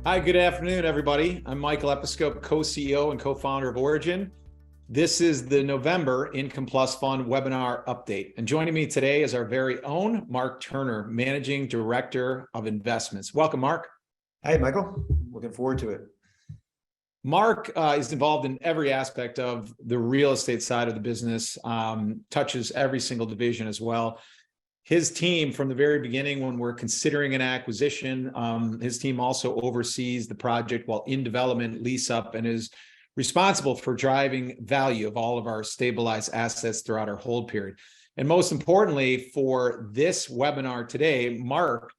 Hi, good afternoon, everybody. I'm Michael Episcope, co-CEO and co-founder of Origin. This is the November IncomePlus Fund webinar update. And joining me today is our very own Marc Turner, Managing Director of Investments. Welcome, Marc. Hey, Michael. Looking forward to it. Marc is involved in every aspect of the real estate side of the business, touches every single division as well. His team, from the very beginning, when we're considering an acquisition, his team also oversees the project while in development, lease up, and is responsible for driving value of all of our stabilized assets throughout our hold period. And most importantly, for this webinar today, Marc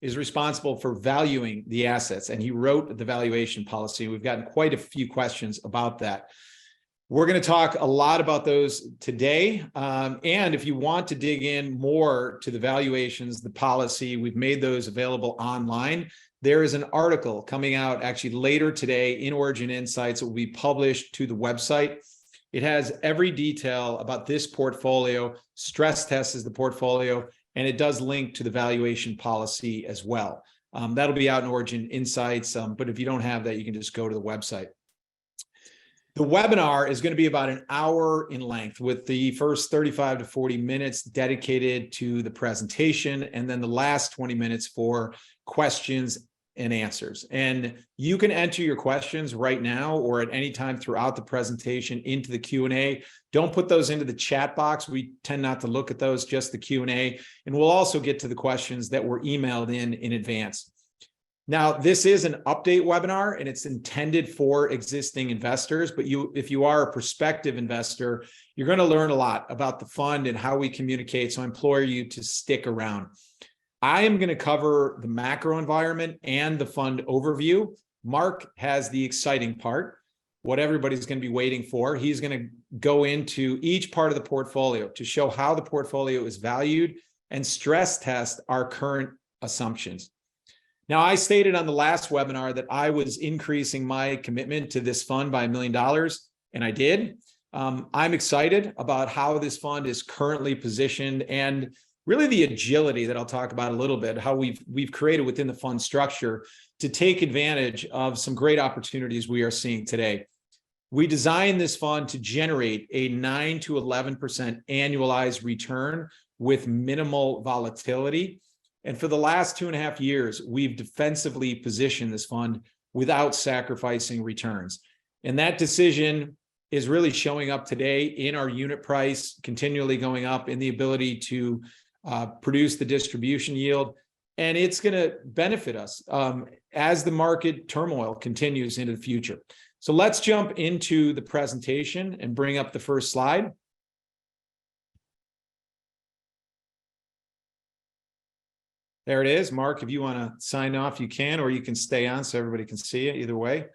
is responsible for valuing the assets, and he wrote the valuation policy. We've gotten quite a few questions about that. We're going to talk a lot about those today. And if you want to dig in more to the valuations, the policy, we've made those available online. There is an article coming out actually later today in Origin Insights that will be published to the website. It has every detail about this portfolio, stress tests the portfolio, and it does link to the valuation policy as well. That'll be out in Origin Insights, but if you don't have that, you can just go to the website. The webinar is going to be about an hour in length, with the first 35 to 40 minutes dedicated to the presentation, and then the last 20 minutes for questions and answers. And you can enter your questions right now or at any time throughout the presentation into the Q&A. Don't put those into the chat box. We tend not to look at those, just the Q&A. And we'll also get to the questions that were emailed in advance. Now, this is an update webinar, and it's intended for existing investors, but if you are a prospective investor, you're going to learn a lot about the fund and how we communicate, so I implore you to stick around. I am going to cover the macro environment and the fund overview. Marc has the exciting part, what everybody's going to be waiting for. He's going to go into each part of the portfolio to show how the portfolio is valued and stress test our current assumptions. Now, I stated on the last webinar that I was increasing my commitment to this fund by $1 million, and I did. I'm excited about how this fund is currently positioned and really the agility that I'll talk about a little bit, how we've created within the fund structure to take advantage of some great opportunities we are seeing today. We designed this fund to generate a 9 to 11% annualized return with minimal volatility. And for the last 2.5 years, we've defensively positioned this fund without sacrificing returns. And that decision is really showing up today in our unit price, continually going up, in the ability to produce the distribution yield. And it's going to benefit us as the market turmoil continues into the future. So let's jump into the presentation and bring up the first slide. There it is. Marc, if you want to sign off, you can, or you can stay on so everybody can see it either way.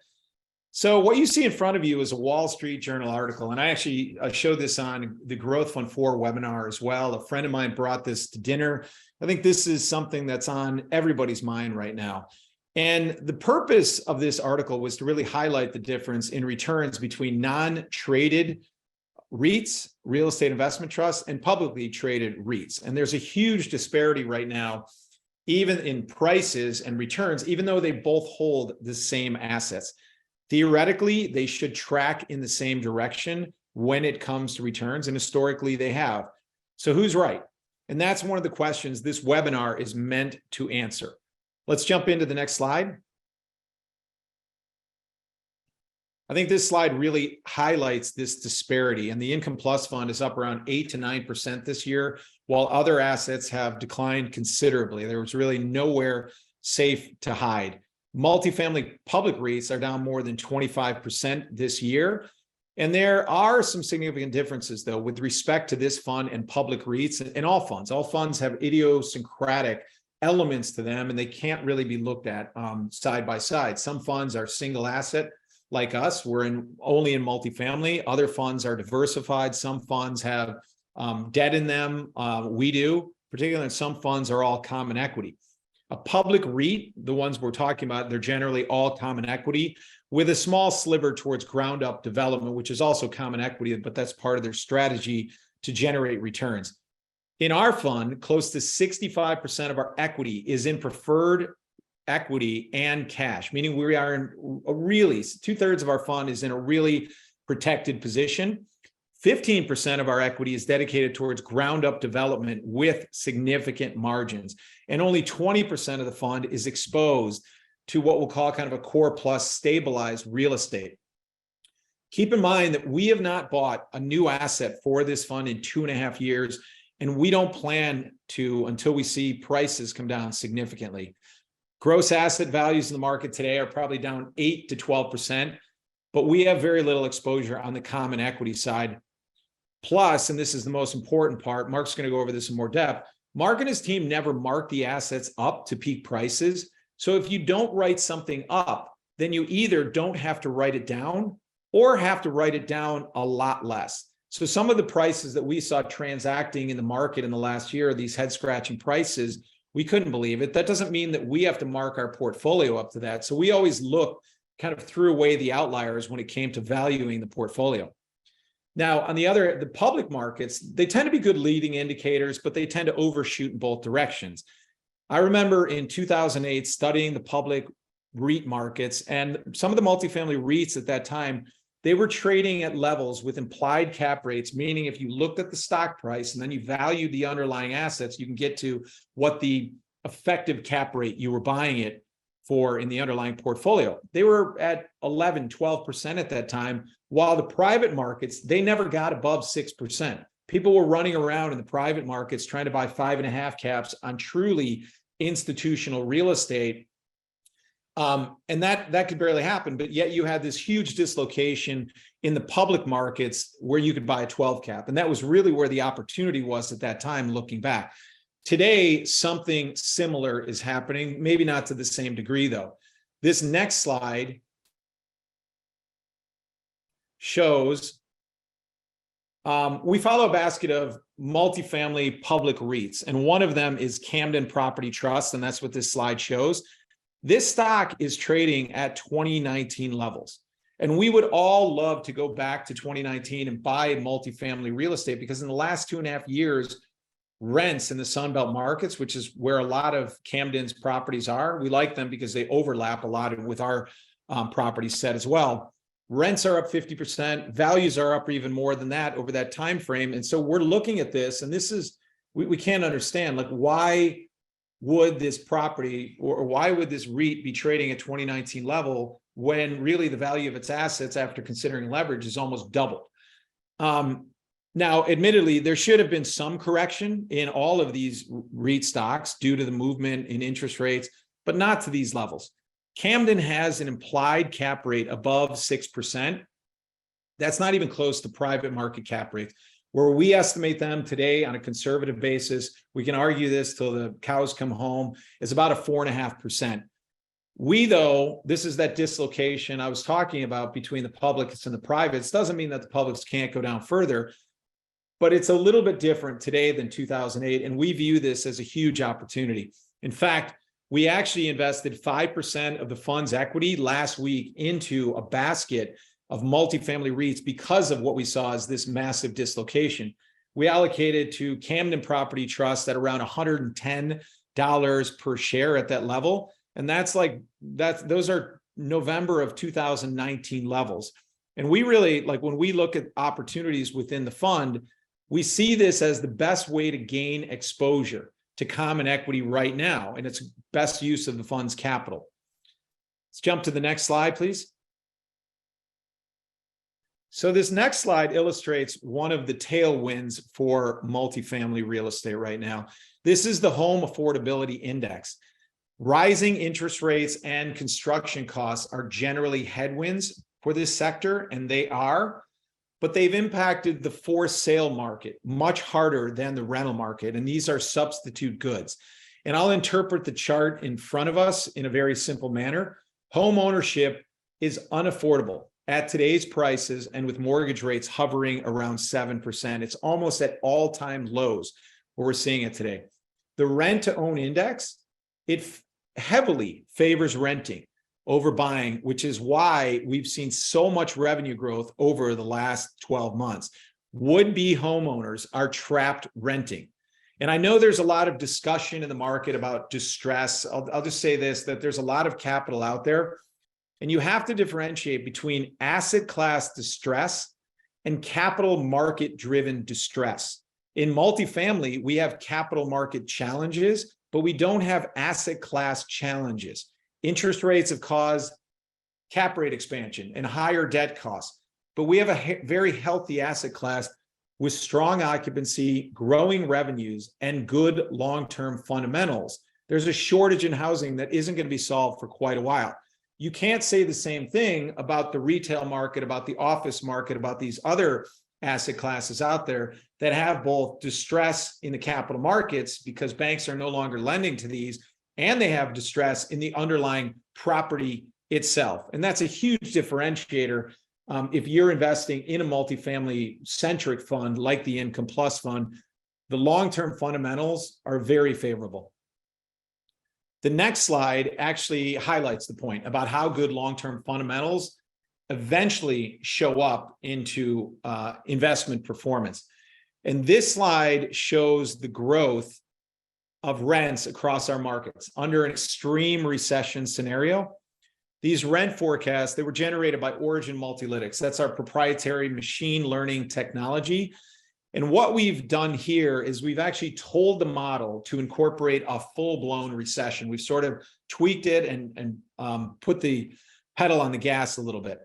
So what you see in front of you is a Wall Street Journal article. And I showed this on the Growth Fund 4 webinar as well. A friend of mine brought this to dinner. I think this is something that's on everybody's mind right now. And the purpose of this article was to really highlight the difference in returns between non-traded REITs, real estate investment trusts, and publicly traded REITs. And there's a huge disparity right now, even in prices and returns, even though they both hold the same assets. Theoretically, they should track in the same direction when it comes to returns, and historically they have. So who's right? And that's one of the questions this webinar is meant to answer. Let's jump into the next slide. I think this slide really highlights this disparity, and the IncomePlus fund is up around 8 to 9% this year, while other assets have declined considerably. There was really nowhere safe to hide. Multifamily public REITs are down more than 25% this year. And there are some significant differences, though, with respect to this fund and public REITs and all funds. All funds have idiosyncratic elements to them, and they can't really be looked at side by side. Some funds are single asset, like us. We're only in multifamily. Other funds are diversified. Some funds have debt in them. We do, particularly some funds are all common equity. A public REIT, the ones we're talking about, they're generally all common equity with a small sliver towards ground up development, which is also common equity, but that's part of their strategy to generate returns. In our fund, close to 65% of our equity is in preferred equity and cash, meaning we are in a really 2/3 of our fund is in a really protected position. 15% of our equity is dedicated towards ground up development with significant margins. And only 20% of the fund is exposed to what we'll call kind of a core plus stabilized real estate. Keep in mind that we have not bought a new asset for this fund in 2.5 years, and we don't plan to until we see prices come down significantly. Gross asset values in the market today are probably down 8 to 12%, but we have very little exposure on the common equity side. Plus, and this is the most important part, Marc's going to go over this in more depth, Marc and his team never mark the assets up to peak prices. So if you don't write something up, then you either don't have to write it down or have to write it down a lot less. So some of the prices that we saw transacting in the market in the last year, these head-scratching prices, we couldn't believe it. That doesn't mean that we have to mark our portfolio up to that. So we always look, kind of threw away the outliers when it came to valuing the portfolio. Now, on the public markets, they tend to be good leading indicators, but they tend to overshoot in both directions. I remember in 2008 studying the public REIT markets, and some of the multifamily REITs at that time, they were trading at levels with implied cap rates, meaning if you looked at the stock price and then you valued the underlying assets, you can get to what the effective cap rate you were buying it for in the underlying portfolio. They were at 11, 12% at that time, while the private markets, they never got above 6%. People were running around in the private markets trying to buy 5.5 caps on truly institutional real estate. And that could barely happen, but yet you had this huge dislocation in the public markets where you could buy a 12 cap. And that was really where the opportunity was at that time, looking back. Today, something similar is happening, maybe not to the same degree though. This next slide shows we follow a basket of multifamily public REITs, and one of them is Camden Property Trust, and that's what this slide shows. This stock is trading at 2019 levels, and we would all love to go back to 2019 and buy multifamily real estate, because in the last 2.5 years, rents in the Sunbelt markets, which is where a lot of Camden's properties are, we like them because they overlap a lot with our property set as well. Rents are up 50%, values are up even more than that over that time frame. And so we're looking at this, and this is, we can't understand, like, why would this property or why would this REIT be trading at 2019 level when really the value of its assets after considering leverage is almost doubled? Now, admittedly, there should have been some correction in all of these REIT stocks due to the movement in interest rates, but not to these levels. Camden has an implied cap rate above 6%. That's not even close to private market cap rates. Where we estimate them today on a conservative basis, we can argue this till the cows come home, is about a 4.5%. Though, this is that dislocation I was talking about between the publics and the privates. Doesn't mean that the publics can't go down further, but it's a little bit different today than 2008, and we view this as a huge opportunity. In fact, we actually invested 5% of the fund's equity last week into a basket of multifamily REITs because of what we saw as this massive dislocation. We allocated to Camden Property Trust at around $110 per share at that level. And those are November of 2019 levels. And we really, like, when we look at opportunities within the fund, we see this as the best way to gain exposure to common equity right now, and it's best use of the fund's capital. Let's jump to the next slide, please. So this next slide illustrates one of the tailwinds for multifamily real estate right now. This is the Home Affordability Index. Rising interest rates and construction costs are generally headwinds for this sector, and they are, but they've impacted the for sale market much harder than the rental market. And these are substitute goods. And I'll interpret the chart in front of us in a very simple manner. Home ownership is unaffordable at today's prices, and with mortgage rates hovering around 7%. It's almost at all-time lows where we're seeing it today. The rent to own index, it heavily favors renting over buying, which is why we've seen so much revenue growth over the last 12 months. Would-be homeowners are trapped renting. And I know there's a lot of discussion in the market about distress. I'll just say this, that there's a lot of capital out there, and you have to differentiate between asset class distress and capital market driven distress. In multifamily, we have capital market challenges, but we don't have asset class challenges. Interest rates have caused cap rate expansion and higher debt costs, but we have a very healthy asset class with strong occupancy, growing revenues, and good long-term fundamentals. There's a shortage in housing that isn't going to be solved for quite a while. You can't say the same thing about the retail market, about the office market, about these other asset classes out there that have both distress in the capital markets because banks are no longer lending to these, and they have distress in the underlying property itself. And that's a huge differentiator. If you're investing in a multifamily centric fund like the IncomePlus fund, the long-term fundamentals are very favorable. The next slide actually highlights the point about how good long-term fundamentals eventually show up into investment performance. And this slide shows the growth of rents across our markets under an extreme recession scenario. These rent forecasts, they were generated by Origin Multilytics. That's our proprietary machine learning technology. And what we've done here is we've actually told the model to incorporate a full-blown recession. We've sort of tweaked it and put the pedal on the gas a little bit.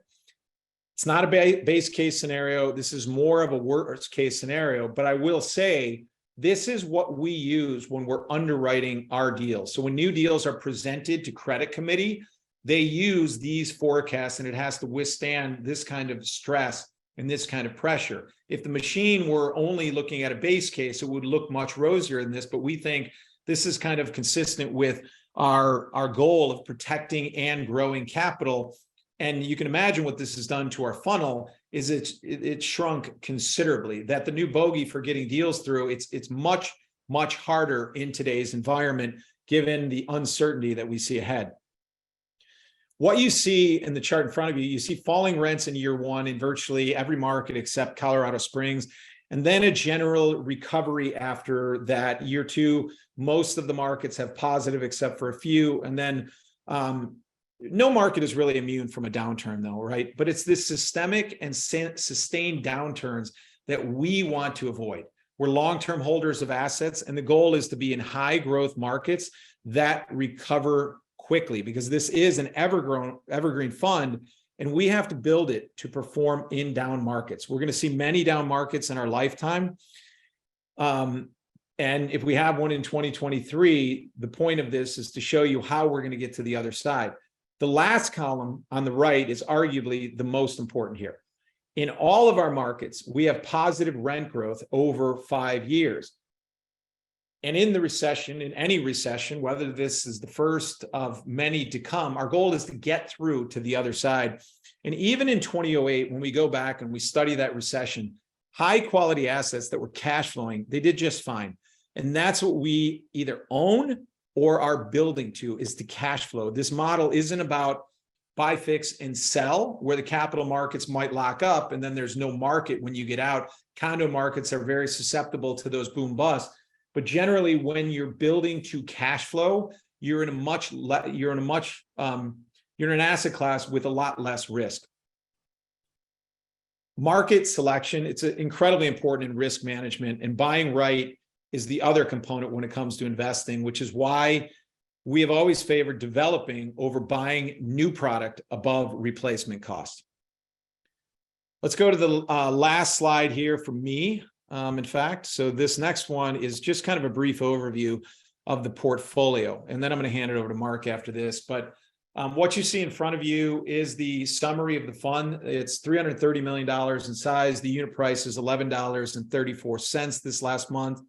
It's not a base case scenario. This is more of a worst case scenario, but I will say this is what we use when we're underwriting our deals. So when new deals are presented to credit committee, they use these forecasts, and it has to withstand this kind of stress and this kind of pressure. If the machine were only looking at a base case, it would look much rosier than this, but we think this is kind of consistent with our goal of protecting and growing capital. And you can imagine what this has done to our funnel is it's shrunk considerably. That the new bogey for getting deals through, it's much harder in today's environment, given the uncertainty that we see ahead. What you see in the chart in front of you, you see falling rents in year one in virtually every market except Colorado Springs, and then a general recovery after that. Year two, most of the markets have positive except for a few, and then no market is really immune from a downturn though, right? But it's this systemic and sustained downturns that we want to avoid. We're long-term holders of assets, and the goal is to be in high growth markets that recover quickly, because this is an evergreen fund, and we have to build it to perform in down markets. We're going to see many down markets in our lifetime. And if we have one in 2023, the point of this is to show you how we're going to get to the other side. The last column on the right is arguably the most important here. In all of our markets, we have positive rent growth over 5 years. And in the recession, in any recession, whether this is the first of many to come, our goal is to get through to the other side. And even in 2008, when we go back and we study that recession, high quality assets that were cash flowing, they did just fine. And that's what we either own or are building to, is the cash flow. This model isn't about buy, fix, and sell, where the capital markets might lock up and then there's no market when you get out. Condo markets are very susceptible to those boom busts. But generally, when you're building to cash flow, you're in an asset class with a lot less risk. Market selection, it's incredibly important in risk management, and buying right is the other component when it comes to investing, which is why we have always favored developing over buying new product above replacement cost. Let's go to the last slide here from me. In fact, so this next one is just kind of a brief overview of the portfolio, and then I'm going to hand it over to Marc after this. But what you see in front of you is the summary of the fund. It's $330 million in size. The unit price is $11.34 this last month,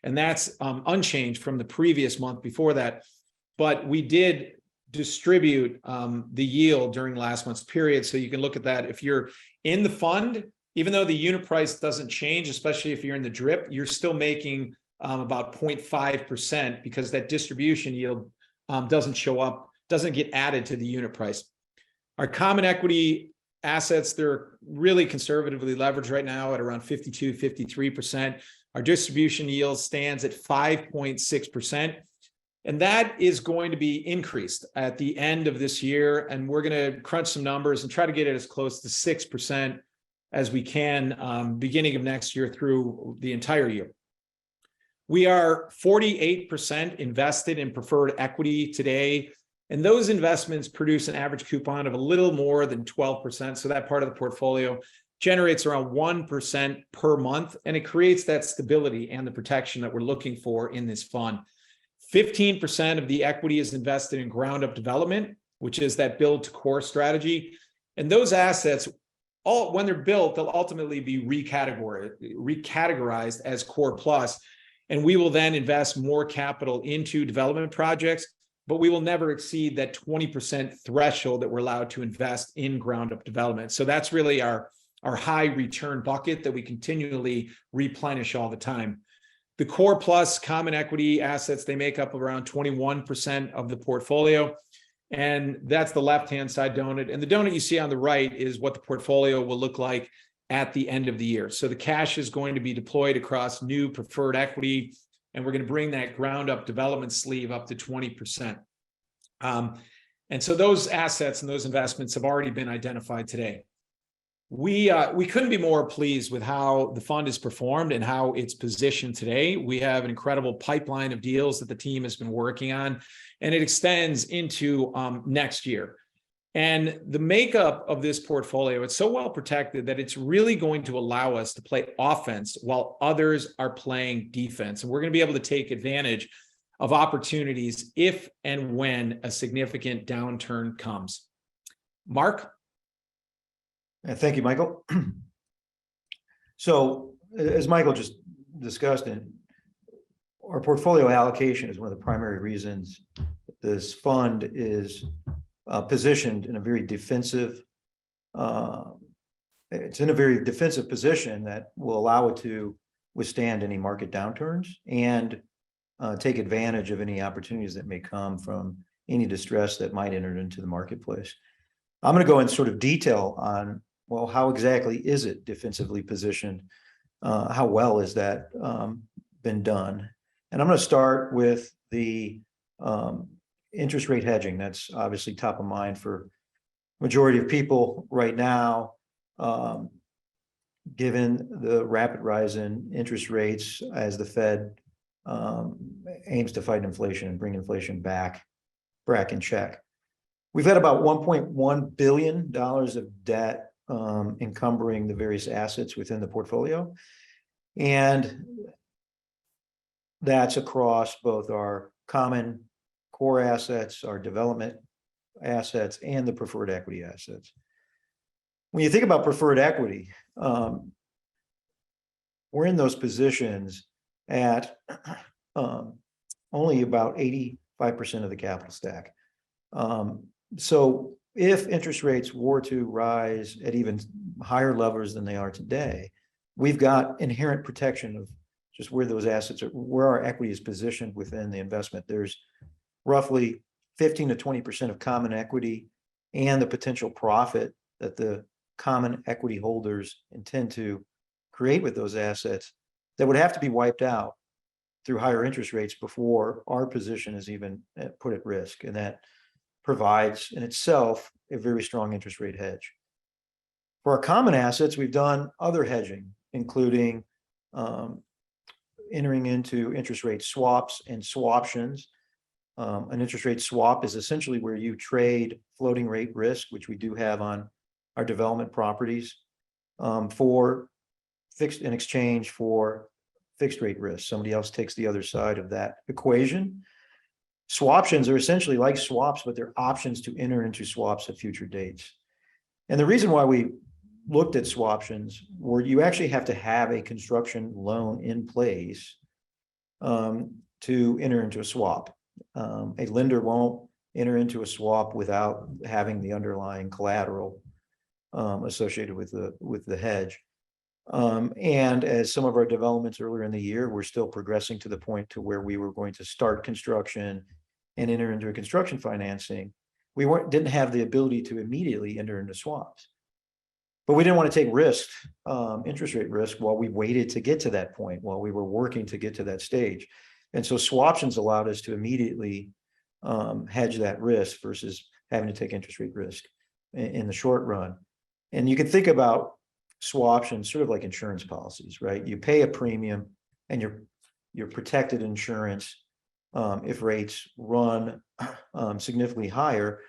and that's unchanged from the previous month before that. But we did distribute the yield during last month's period, so you can look at that. If you're in the fund, even though the unit price doesn't change, especially if you're in the drip, you're still making about 0.5% because that distribution yield doesn't show up, doesn't get added to the unit price. Our common equity assets, they're really conservatively leveraged right now at around 52, 53%. Our distribution yield stands at 5.6%. And that is going to be increased at the end of this year. And we're going to crunch some numbers and try to get it as close to 6% as we can, beginning of next year through the entire year. We are 48% invested in preferred equity today. And those investments produce an average coupon of a little more than 12%. So that part of the portfolio generates around 1% per month. And it creates that stability and the protection that we're looking for in this fund. 15% of the equity is invested in ground up development, which is that build to core strategy. And those assets, when they're built, they'll ultimately be recategorized as core plus. And we will then invest more capital into development projects, but we will never exceed that 20% threshold that we're allowed to invest in ground up development. So that's really our high return bucket that we continually replenish all the time. The core plus common equity assets, they make up around 21% of the portfolio. And that's the left-hand side donut. And the donut you see on the right is what the portfolio will look like at the end of the year. So the cash is going to be deployed across new preferred equity, and we're going to bring that ground up development sleeve up to 20%. And so those assets and those investments have already been identified today. We couldn't be more pleased with how the fund is performed and how it's positioned today. We have an incredible pipeline of deals that the team has been working on, and it extends into next year. And the makeup of this portfolio, it's so well protected that it's really going to allow us to play offense while others are playing defense. And we're going to be able to take advantage of opportunities if and when a significant downturn comes. Marc? Thank you, Michael. So as Michael just discussed, our portfolio allocation is one of the primary reasons this fund is positioned in a very defensive, it's in a very defensive position that will allow it to withstand any market downturns and take advantage of any opportunities that may come from any distress that might enter into the marketplace. I'm going to go in sort of detail on, well, how exactly is it defensively positioned? How well is that been done? And I'm going to start with the interest rate hedging. That's obviously top of mind for majority of people right now, given the rapid rise in interest rates as the Fed aims to fight inflation and bring inflation back in check. We've had about $1.1 billion of debt encumbering the various assets within the portfolio. And that's across both our common core assets, our development assets, and the preferred equity assets. When you think about preferred equity, we're in those positions at only about 85% of the capital stack. So if interest rates were to rise at even higher levels than they are today, we've got inherent protection of just where those assets are, where our equity is positioned within the investment. There's roughly 15 to 20% of common equity and the potential profit that the common equity holders intend to create with those assets that would have to be wiped out through higher interest rates before our position is even put at risk. And that provides in itself a very strong interest rate hedge. For our common assets, we've done other hedging, including entering into interest rate swaps and swaptions. An interest rate swap is essentially where you trade floating rate risk, which we do have on our development properties, for fixed in exchange for fixed rate risk. Somebody else takes the other side of that equation. Swaptions are essentially like swaps, but they're options to enter into swaps at future dates. And the reason why we looked at swaptions were you actually have to have a construction loan in place to enter into a swap. A lender won't enter into a swap without having the underlying collateral associated with the hedge. And as some of our developments earlier in the year, we're still progressing to the point to where we were going to start construction and enter into a construction financing. We didn't have the ability to immediately enter into swaps. But we didn't want to take risk, interest rate risk, while we waited to get to that point, while we were working to get to that stage. And so swaptions allowed us to immediately hedge that risk versus having to take interest rate risk in the short run. And you can think about swaptions sort of like insurance policies, right? You pay a premium and you're protected insurance. If rates run significantly higher,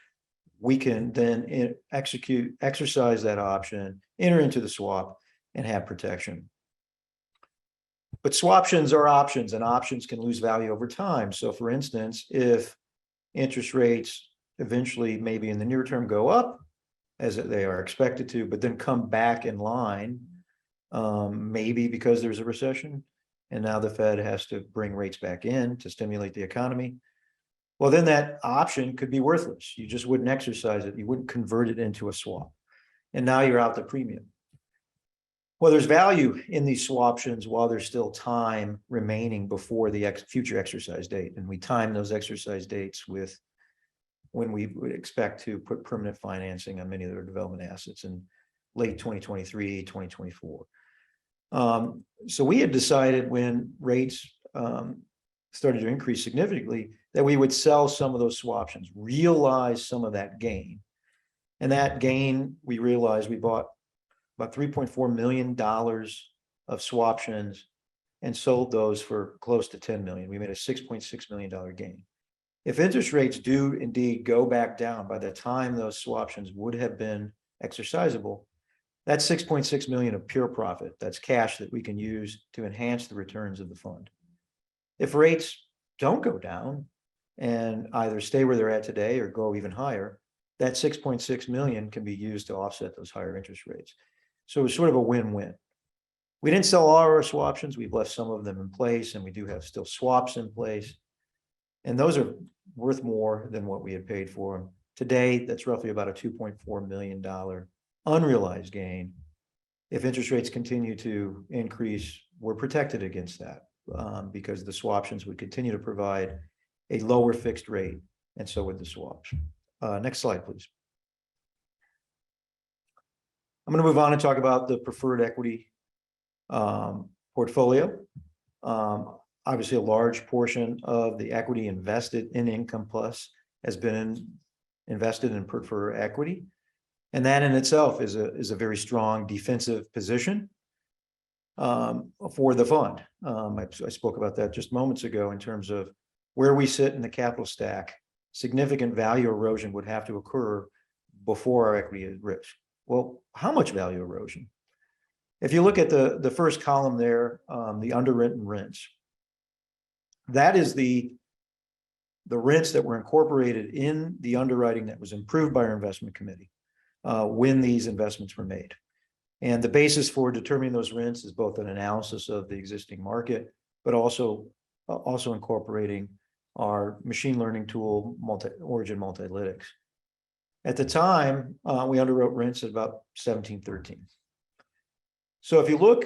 we can then exercise that option, enter into the swap, and have protection. But swaptions are options, and options can lose value over time. So for instance, if interest rates eventually, maybe in the near term, go up, as they are expected to, but then come back in line, maybe because there's a recession, and now the Fed has to bring rates back in to stimulate the economy, well, then that option could be worthless. You just wouldn't exercise it. You wouldn't convert it into a swap. And now you're out the premium. Well, there's value in these swaptions while there's still time remaining before the future exercise date. And we time those exercise dates with when we would expect to put permanent financing on many of their development assets in late 2023, 2024. So we had decided when rates started to increase significantly that we would sell some of those swaptions, realize some of that gain. And that gain, we realized we bought about $3.4 million of swaptions and sold those for close to $10 million. We made a $6.6 million gain. If interest rates do indeed go back down by the time those swaptions would have been exercisable, that's $6.6 million of pure profit. That's cash that we can use to enhance the returns of the fund. If rates don't go down and either stay where they're at today or go even higher, that $6.6 million can be used to offset those higher interest rates. So it was sort of a win-win. We didn't sell all our swaptions. We've left some of them in place, and we do have still swaps in place. And those are worth more than what we had paid for them. Today, that's roughly about a $2.4 million unrealized gain. If interest rates continue to increase, we're protected against that because the swaptions would continue to provide a lower fixed rate, and so would the swaps. Next slide, please. I'm going to move on and talk about the preferred equity portfolio. Obviously, a large portion of the equity invested in IncomePlus has been invested in preferred equity. And that in itself is a very strong defensive position for the fund. I spoke about that just moments ago in terms of where we sit in the capital stack. Significant value erosion would have to occur before our equity is risk. Well, how much value erosion? If you look at the first column there, the underwritten rents, that is the rents that were incorporated in the underwriting that was improved by our investment committee when these investments were made. And the basis for determining those rents is both an analysis of the existing market, but also incorporating our machine learning tool, Origin Multilytics. At the time, we underwrote rents at about 1713. So if you look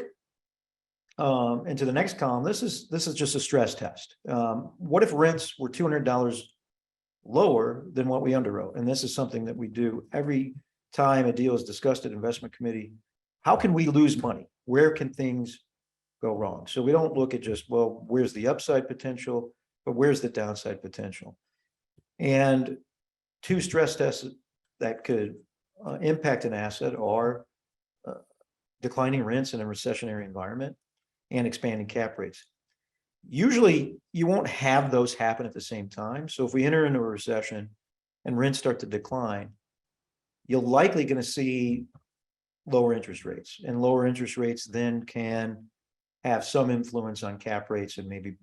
into the next column, this is just a stress test. What if rents were $200 lower than what we underwrote? And this is something that we do every time a deal is discussed at investment committee. How can we lose money? Where can things go wrong? So we don't look at just, well, where's the upside potential, but where's the downside potential? And two stress tests that could impact an asset are declining rents in a recessionary environment and expanding cap rates. Usually you won't have those happen at the same time. So if we enter into a recession and rents start to decline, you're likely going to see lower interest rates, and lower interest rates then can have some influence on cap rates and maybe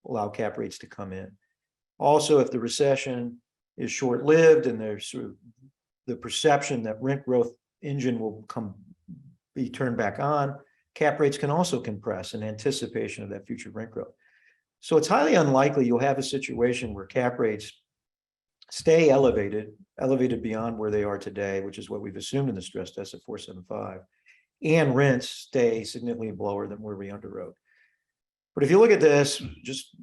allow cap rates to come in. Also, if the recession is short-lived and there's sort of the perception that rent growth engine will be turned back on, cap rates can also compress in anticipation of that future rent growth. So it's highly unlikely you'll have a situation where cap rates stay elevated beyond where they are today, which is what we've assumed in the stress test at 475, and rents stay significantly lower than where we underwrote. But if you look at this, just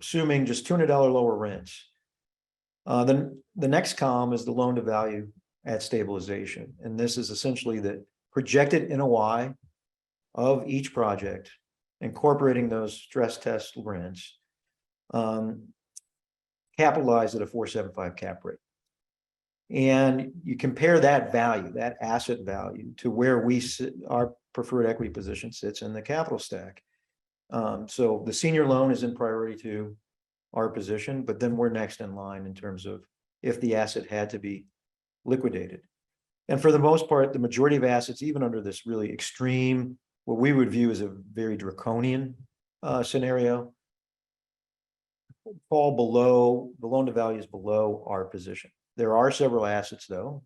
assuming just $200 lower rents, then the next column is the loan to value at stabilization. And this is essentially that projected NOI of each project, incorporating those stress test rents, capitalized at a 4.75 cap rate. And you compare that value, that asset value, to where we sit, our preferred equity position sits in the capital stack. So the senior loan is in priority to our position, but then we're next in line in terms of if the asset had to be liquidated. And for the most part, the majority of assets, even under this really extreme, what we would view as a very draconian scenario, fall below, the loan to value is below our position. There are several assets though,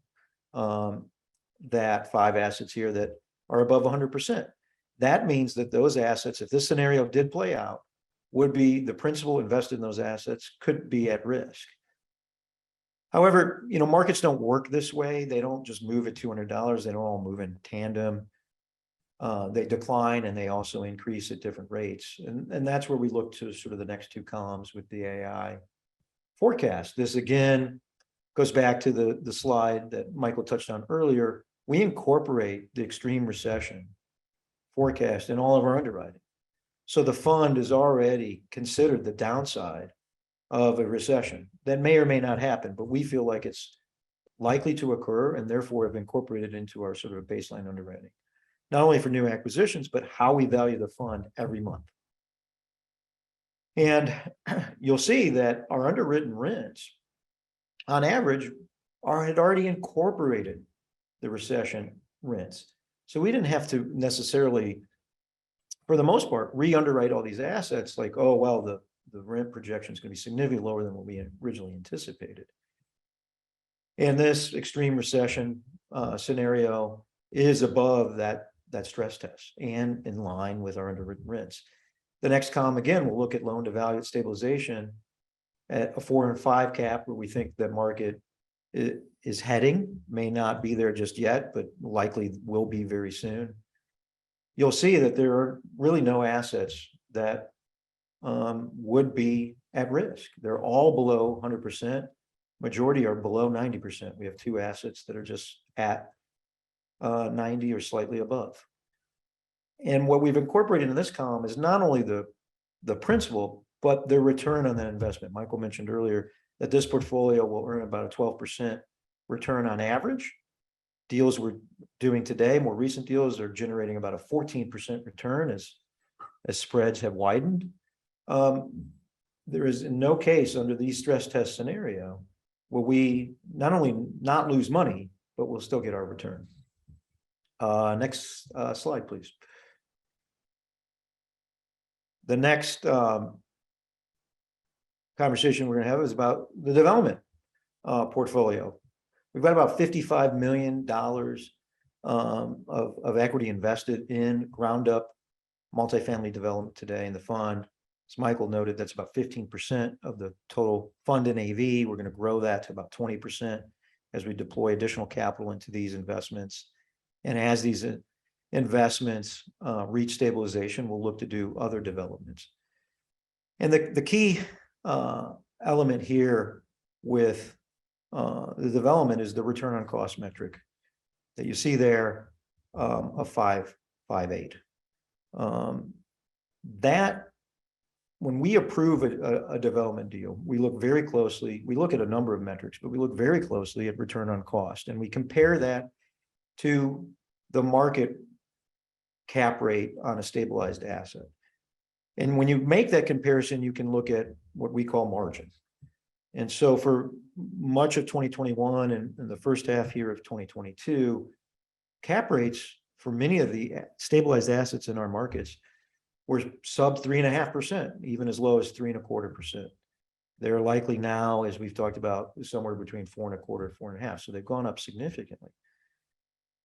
that 5 assets here that are above 100%. That means that those assets, if this scenario did play out, would be the principal invested in those assets could be at risk. However, markets don't work this way. They don't just move at $200. They don't all move in tandem. They decline and they also increase at different rates. And that's where we look to sort of the next 2 columns with the AI forecast. This again goes back to the slide that Michael touched on earlier. We incorporate the extreme recession forecast in all of our underwriting. So the fund is already considered the downside of a recession that may or may not happen, but we feel like it's likely to occur and therefore have incorporated into our sort of baseline underwriting, not only for new acquisitions, but how we value the fund every month. And you'll see that our underwritten rents on average had already incorporated the recession rents. So we didn't have to necessarily, for the most part, re-underwrite all these assets like, oh, well, the rent projection is going to be significantly lower than what we originally anticipated. And this extreme recession scenario is above that stress test and in line with our underwritten rents. The next column, again, we'll look at loan to value at stabilization at a 4 and 5 cap, where we think the market is heading, may not be there just yet, but likely will be very soon. You'll see that there are really no assets that would be at risk. They're all below 100%. Majority are below 90%. We have 2 assets that are just at 90 or slightly above. And what we've incorporated in this column is not only the principal, but the return on that investment. Michael mentioned earlier that this portfolio will earn about a 12% return on average. Deals we're doing today, more recent deals, are generating about a 14% return as spreads have widened. There is in no case under these stress test scenario will we not only not lose money, but we'll still get our return. Next slide, please. The next conversation we're going to have is about the development portfolio. We've got about $55 million of equity invested in ground up multifamily development today in the fund. As Michael noted, that's about 15% of the total fund NAV. We're going to grow that to about 20% as we deploy additional capital into these investments. And as these investments reach stabilization, we'll look to do other developments. And the key element here with the development is the return on cost metric that you see there of 5.58. That when we approve a development deal, we look very closely. We look at a number of metrics, but we look very closely at return on cost, and we compare that to the market cap rate on a stabilized asset. And when you make that comparison, you can look at what we call margin. And so for much of 2021 and the first half here of 2022, cap rates for many of the stabilized assets in our markets were sub 3.5%, even as low as 3.25%. They're likely now, as we've talked about, somewhere between 4.25% and 4.5%. So they've gone up significantly.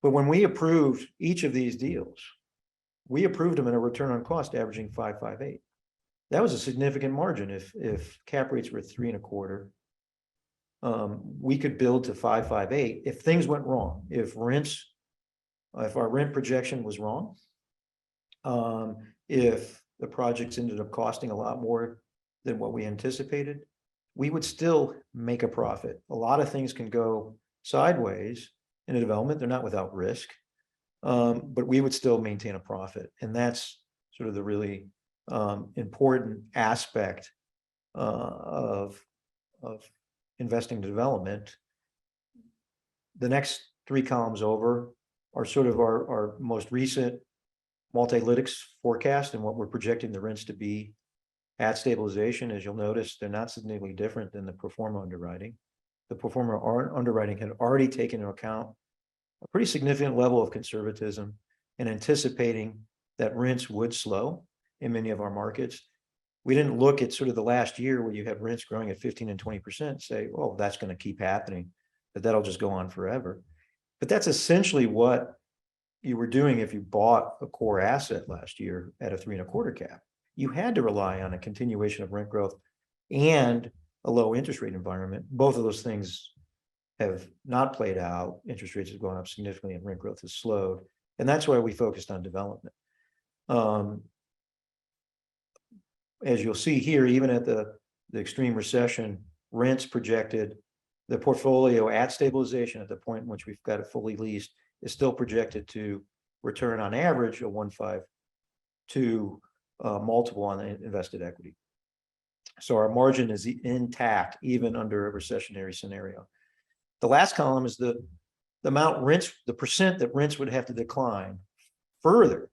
But when we approved each of these deals, we approved them at a return on cost averaging 5.58. That was a significant margin. If cap rates were 3.25%, we could build to 5.58 if things went wrong. If our rent projection was wrong, if the projects ended up costing a lot more than what we anticipated, we would still make a profit. A lot of things can go sideways in a development. They're not without risk. but we would still maintain a profit. And that's sort of the really important aspect of investing in development. The next three columns over are sort of our most recent multi-lytics forecast and what we're projecting the rents to be at stabilization. As you'll notice, they're not significantly different than the pro forma underwriting. The pro forma underwriting had already taken into account a pretty significant level of conservatism and anticipating that rents would slow in many of our markets. We didn't look at sort of the last year where you have rents growing at 15 and 20%, say, oh, that's going to keep happening, that'll just go on forever. But that's essentially what you were doing if you bought a core asset last year at a 3.25 cap. You had to rely on a continuation of rent growth and a low interest rate environment. Both of those things have not played out. Interest rates have gone up significantly and rent growth has slowed. And that's why we focused on development. As you'll see here, even at the extreme recession, rents projected, the portfolio at stabilization at the point in which we've got it fully leased is still projected to return on average a 1.52 multiple on the invested equity. So our margin is intact even under a recessionary scenario. The last column is the amount rents, the percent that rents would have to decline further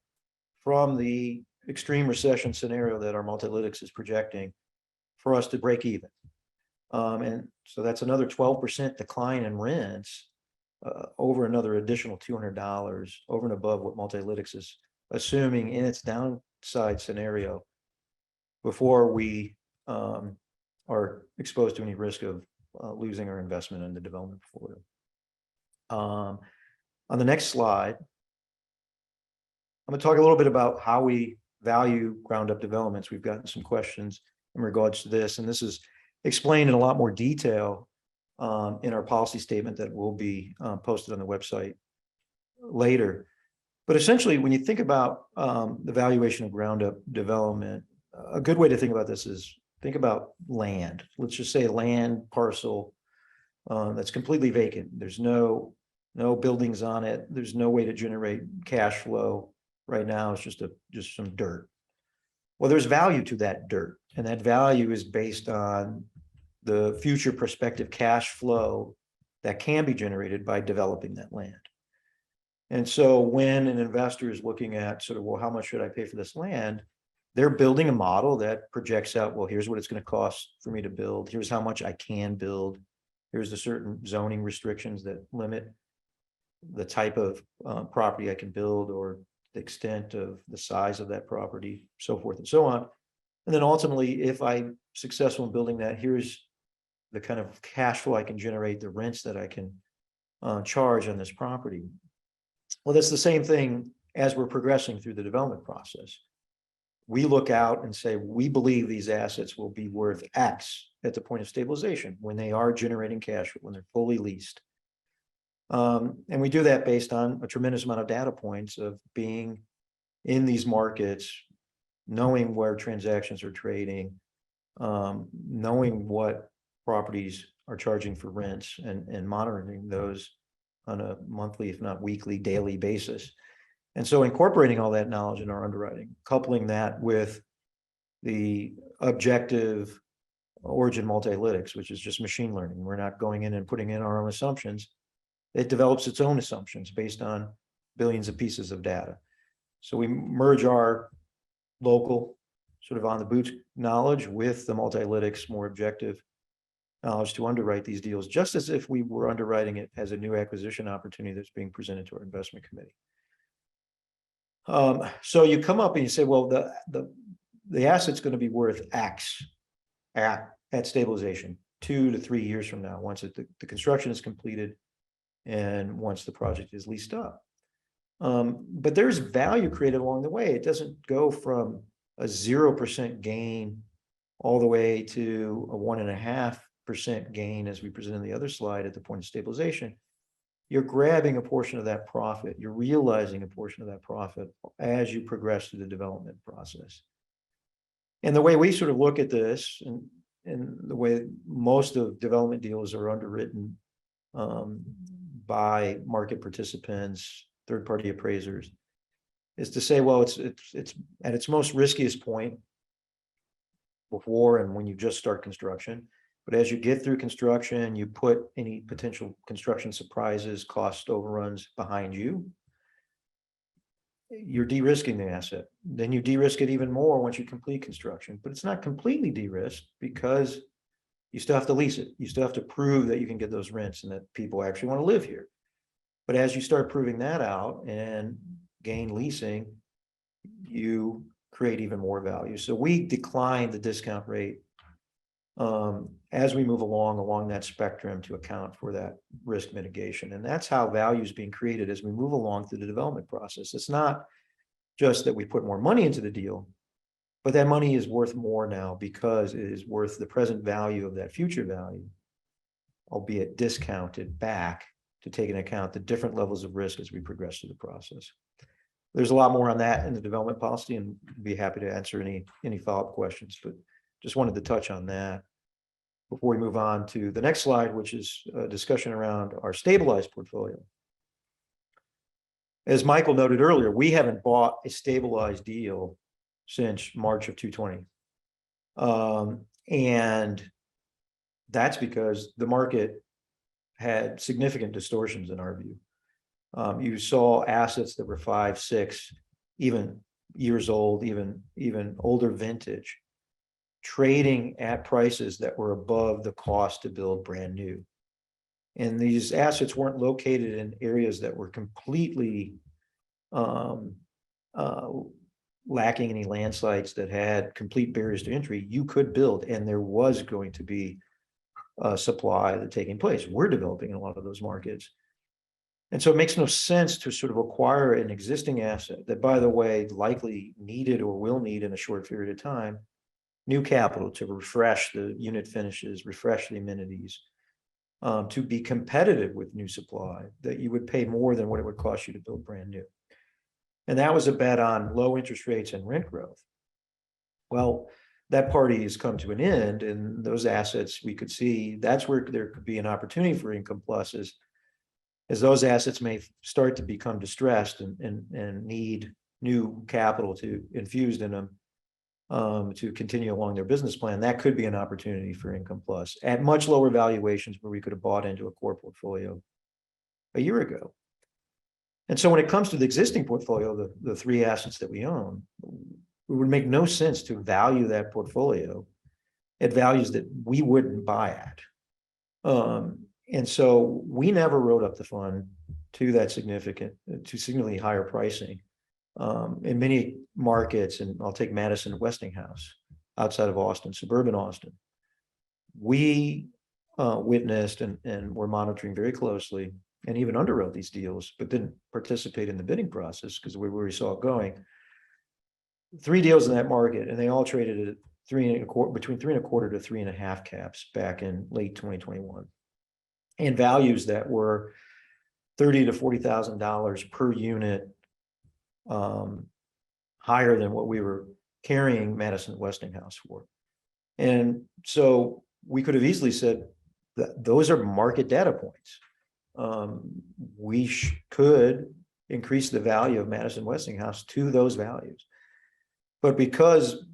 from the extreme recession scenario that our multilytics is projecting for us to break even. And so that's another 12% decline in rents over another additional $200 over and above what multilytics is assuming in its downside scenario before we are exposed to any risk of losing our investment in the development portfolio. On the next slide, I'm going to talk a little bit about how we value ground up developments. We've gotten some questions in regards to this, and this is explained in a lot more detail in our policy statement that will be posted on the website later. But essentially, when you think about the valuation of ground up development, a good way to think about this is think about land. Let's just say a land parcel that's completely vacant. There's no buildings on it. There's no way to generate cash flow right now. It's just some dirt. Well, there's value to that dirt, and that value is based on the future prospective cash flow that can be generated by developing that land. And so when an investor is looking at sort of, well, how much should I pay for this land? They're building a model that projects out, well, here's what it's going to cost for me to build. Here's how much I can build. Here's the certain zoning restrictions that limit the type of property I can build or the extent of the size of that property, so forth and so on. And then ultimately, if I'm successful in building that, here's the kind of cash flow I can generate, the rents that I can charge on this property. Well, that's the same thing as we're progressing through the development process. We look out and say, we believe these assets will be worth X at the point of stabilization when they are generating cash, when they're fully leased. And we do that based on a tremendous amount of data points of being in these markets, knowing where transactions are trading, knowing what properties are charging for rents and monitoring those on a monthly, if not weekly, daily basis. And so incorporating all that knowledge in our underwriting, coupling that with the objective origin multilytics, which is just machine learning. We're not going in and putting in our own assumptions. It develops its own assumptions based on billions of pieces of data. So we merge our local sort of on the boots knowledge with the multilytics more objective knowledge to underwrite these deals, just as if we were underwriting it as a new acquisition opportunity that's being presented to our investment committee. So you come up and you say, well, the asset's going to be worth X at stabilization 2 to 3 years from now, once the construction is completed and once the project is leased up. But there's value created along the way. It doesn't go from a 0% gain all the way to a 1.5% gain, as we presented in the other slide at the point of stabilization. You're grabbing a portion of that profit. You're realizing a portion of that profit as you progress through the development process. And the way we sort of look at this, and the way most of development deals are underwritten by market participants third-party appraisers, is to say, well, it's at its most riskiest point before and when you just start construction. But as you get through construction, you put any potential construction surprises, cost overruns behind you, you're de-risking the asset. Then you de-risk it even more once you complete construction, but it's not completely de-risked because you still have to lease it. You still have to prove that you can get those rents and that people actually want to live here. But as you start proving that out and gain leasing, you create even more value. So we decline the discount rate as we move along that spectrum to account for that risk mitigation. And that's how value is being created as we move along through the development process. It's not just that we put more money into the deal, but that money is worth more now because it is worth the present value of that future value, albeit discounted back to take into account the different levels of risk as we progress through the process. There's a lot more on that in the development policy, and be happy to answer any follow-up questions, but just wanted to touch on that before we move on to the next slide, which is a discussion around our stabilized portfolio. As Michael noted earlier, we haven't bought a stabilized deal since March of 2020. And that's because the market had significant distortions in our view. You saw assets that were 5, 6, even years old, even older vintage, trading at prices that were above the cost to build brand new. And these assets weren't located in areas that were completely lacking any land sites that had complete barriers to entry. You could build, and there was going to be supply that taking place. We're developing in a lot of those markets. And so it makes no sense to sort of acquire an existing asset that, by the way, likely needed or will need in a short period of time, new capital to refresh the unit finishes, refresh the amenities, to be competitive with new supply that you would pay more than what it would cost you to build brand new. And that was a bet on low interest rates and rent growth. Well, that party has come to an end, and those assets we could see, that's where there could be an opportunity for IncomePlus as those assets may start to become distressed and need new capital to infused in them to continue along their business plan. That could be an opportunity for IncomePlus at much lower valuations where we could have bought into a core portfolio a year ago. And so when it comes to the existing portfolio, the 3 assets that we own, it would make no sense to value that portfolio at values that we wouldn't buy at. And so we never wrote up the fund to significantly higher pricing. In many markets, and I'll take Madison and Westinghouse outside of Austin, suburban Austin, we witnessed and were monitoring very closely and even underwrote these deals, but didn't participate in the bidding process because we already saw it going. 3 deals in that market, and they all traded at between 3.25 to 3.5 caps back in late 2021, and values that were $30,000 to $40,000 per unit higher than what we were carrying Madison Westinghouse for. And so we could have easily said that those are market data points. We could increase the value of Madison Westinghouse to those values. But because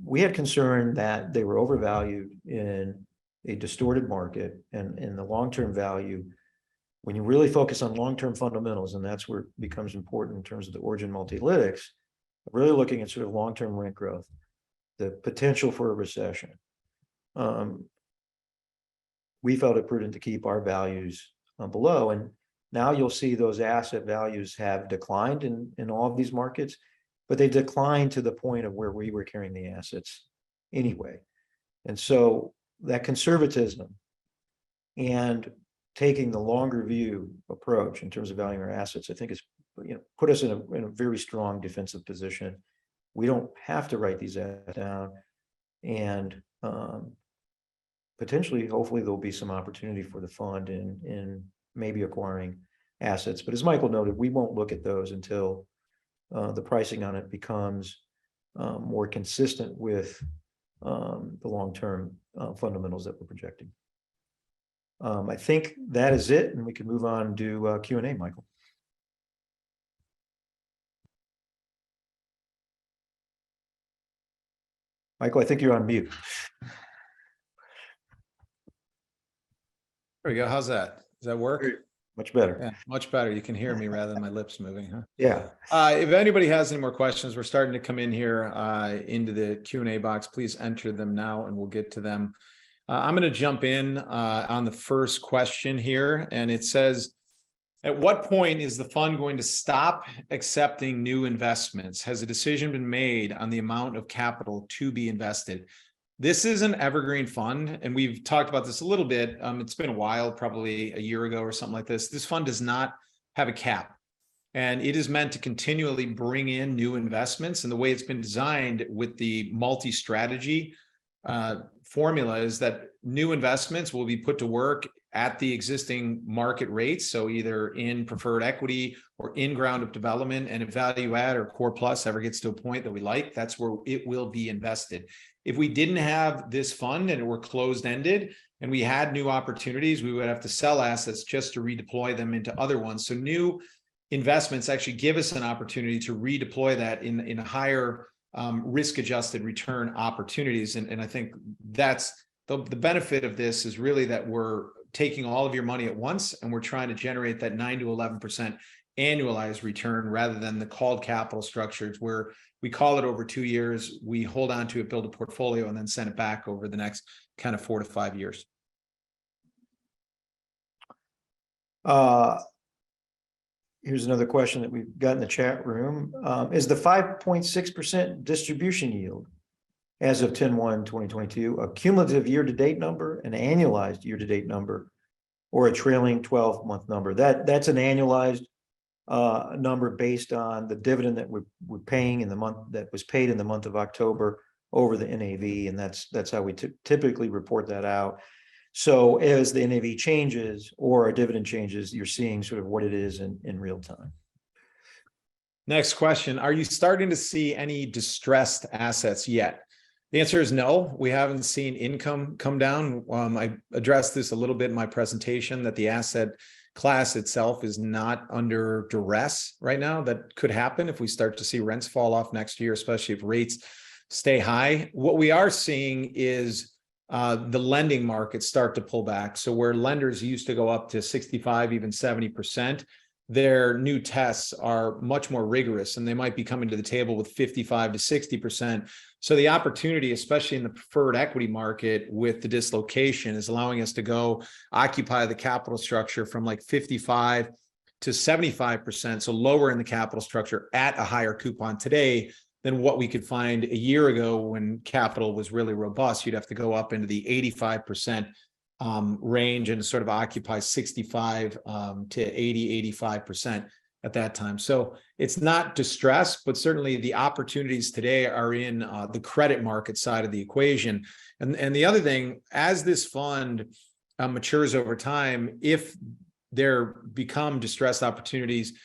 we had concern that they were overvalued in a distorted market and in the long-term value, when you really focus on long-term fundamentals, and that's where it becomes important in terms of the origin multilytics, really looking at sort of long-term rent growth, the potential for a recession, we felt it prudent to keep our values below. And now you'll see those asset values have declined in all of these markets, but they declined to the point of where we were carrying the assets anyway. And so that conservatism and taking the longer view approach in terms of valuing our assets, I think is, put us in a very strong defensive position. We don't have to write these assets down, and potentially, hopefully, there'll be some opportunity for the fund in maybe acquiring assets. But as Michael noted, we won't look at those until the pricing on it becomes more consistent with the long-term fundamentals that we're projecting. I think that is it, and we can move on to Q&A, Michael. Michael, I think you're on mute. There we go. How's that? Does that work? Much better. Yeah, much better. You can hear me rather than my lips moving, huh? Yeah. If anybody has any more questions, we're starting to come in here into the Q&A box. Please enter them now and we'll get to them. I'm going to jump in on the first question here, and it says, at what point is the fund going to stop accepting new investments? Has a decision been made on the amount of capital to be invested? This is an evergreen fund, and we've talked about this a little bit. It's been a while, probably a year ago or something like this. This fund does not have a cap, and it is meant to continually bring in new investments. And the way it's been designed with the multi-strategy formula is that new investments will be put to work at the existing market rates. So either in preferred equity or in ground up development, and if value add or core plus ever gets to a point that we like, that's where it will be invested. If we didn't have this fund and it were closed ended and we had new opportunities, we would have to sell assets just to redeploy them into other ones. So new investments actually give us an opportunity to redeploy that in higher risk-adjusted return opportunities. And I think that's the benefit of this is really that we're taking all of your money at once and we're trying to generate that 9 to 11% annualized return rather than the called capital structures where we call it over 2 years, we hold on to it, build a portfolio, and then send it back over the next kind of 4 to 5 years. Here's another question that we've got in the chat room. Is the 5.6% distribution yield as of 10/1/2022 a cumulative year-to-date number, an annualized year-to-date number, or a trailing 12-month number? That's an annualized number based on the dividend that we're paying in the month that was paid in the month of October over the NAV, and that's how we typically report that out. So as the NAV changes or our dividend changes, you're seeing sort of what it is in real time. Next question. Are you starting to see any distressed assets yet? The answer is no. We haven't seen income come down. I addressed this a little bit in my presentation that the asset class itself is not under duress right now. That could happen if we start to see rents fall off next year, especially if rates stay high. What we are seeing is the lending markets start to pull back. So where lenders used to go up to 65, even 70%, their new tests are much more rigorous and they might be coming to the table with 55 to 60%. So the opportunity, especially in the preferred equity market with the dislocation, is allowing us to go occupy the capital structure from like 55 to 75%. So lower in the capital structure at a higher coupon today than what we could find a year ago when capital was really robust. You'd have to go up into the 85% range and sort of occupy 65 to 80, 85% at that time. So it's not distress, but certainly the opportunities today are in the credit market side of the equation. And the other thing, as this fund matures over time, if there become distressed opportunities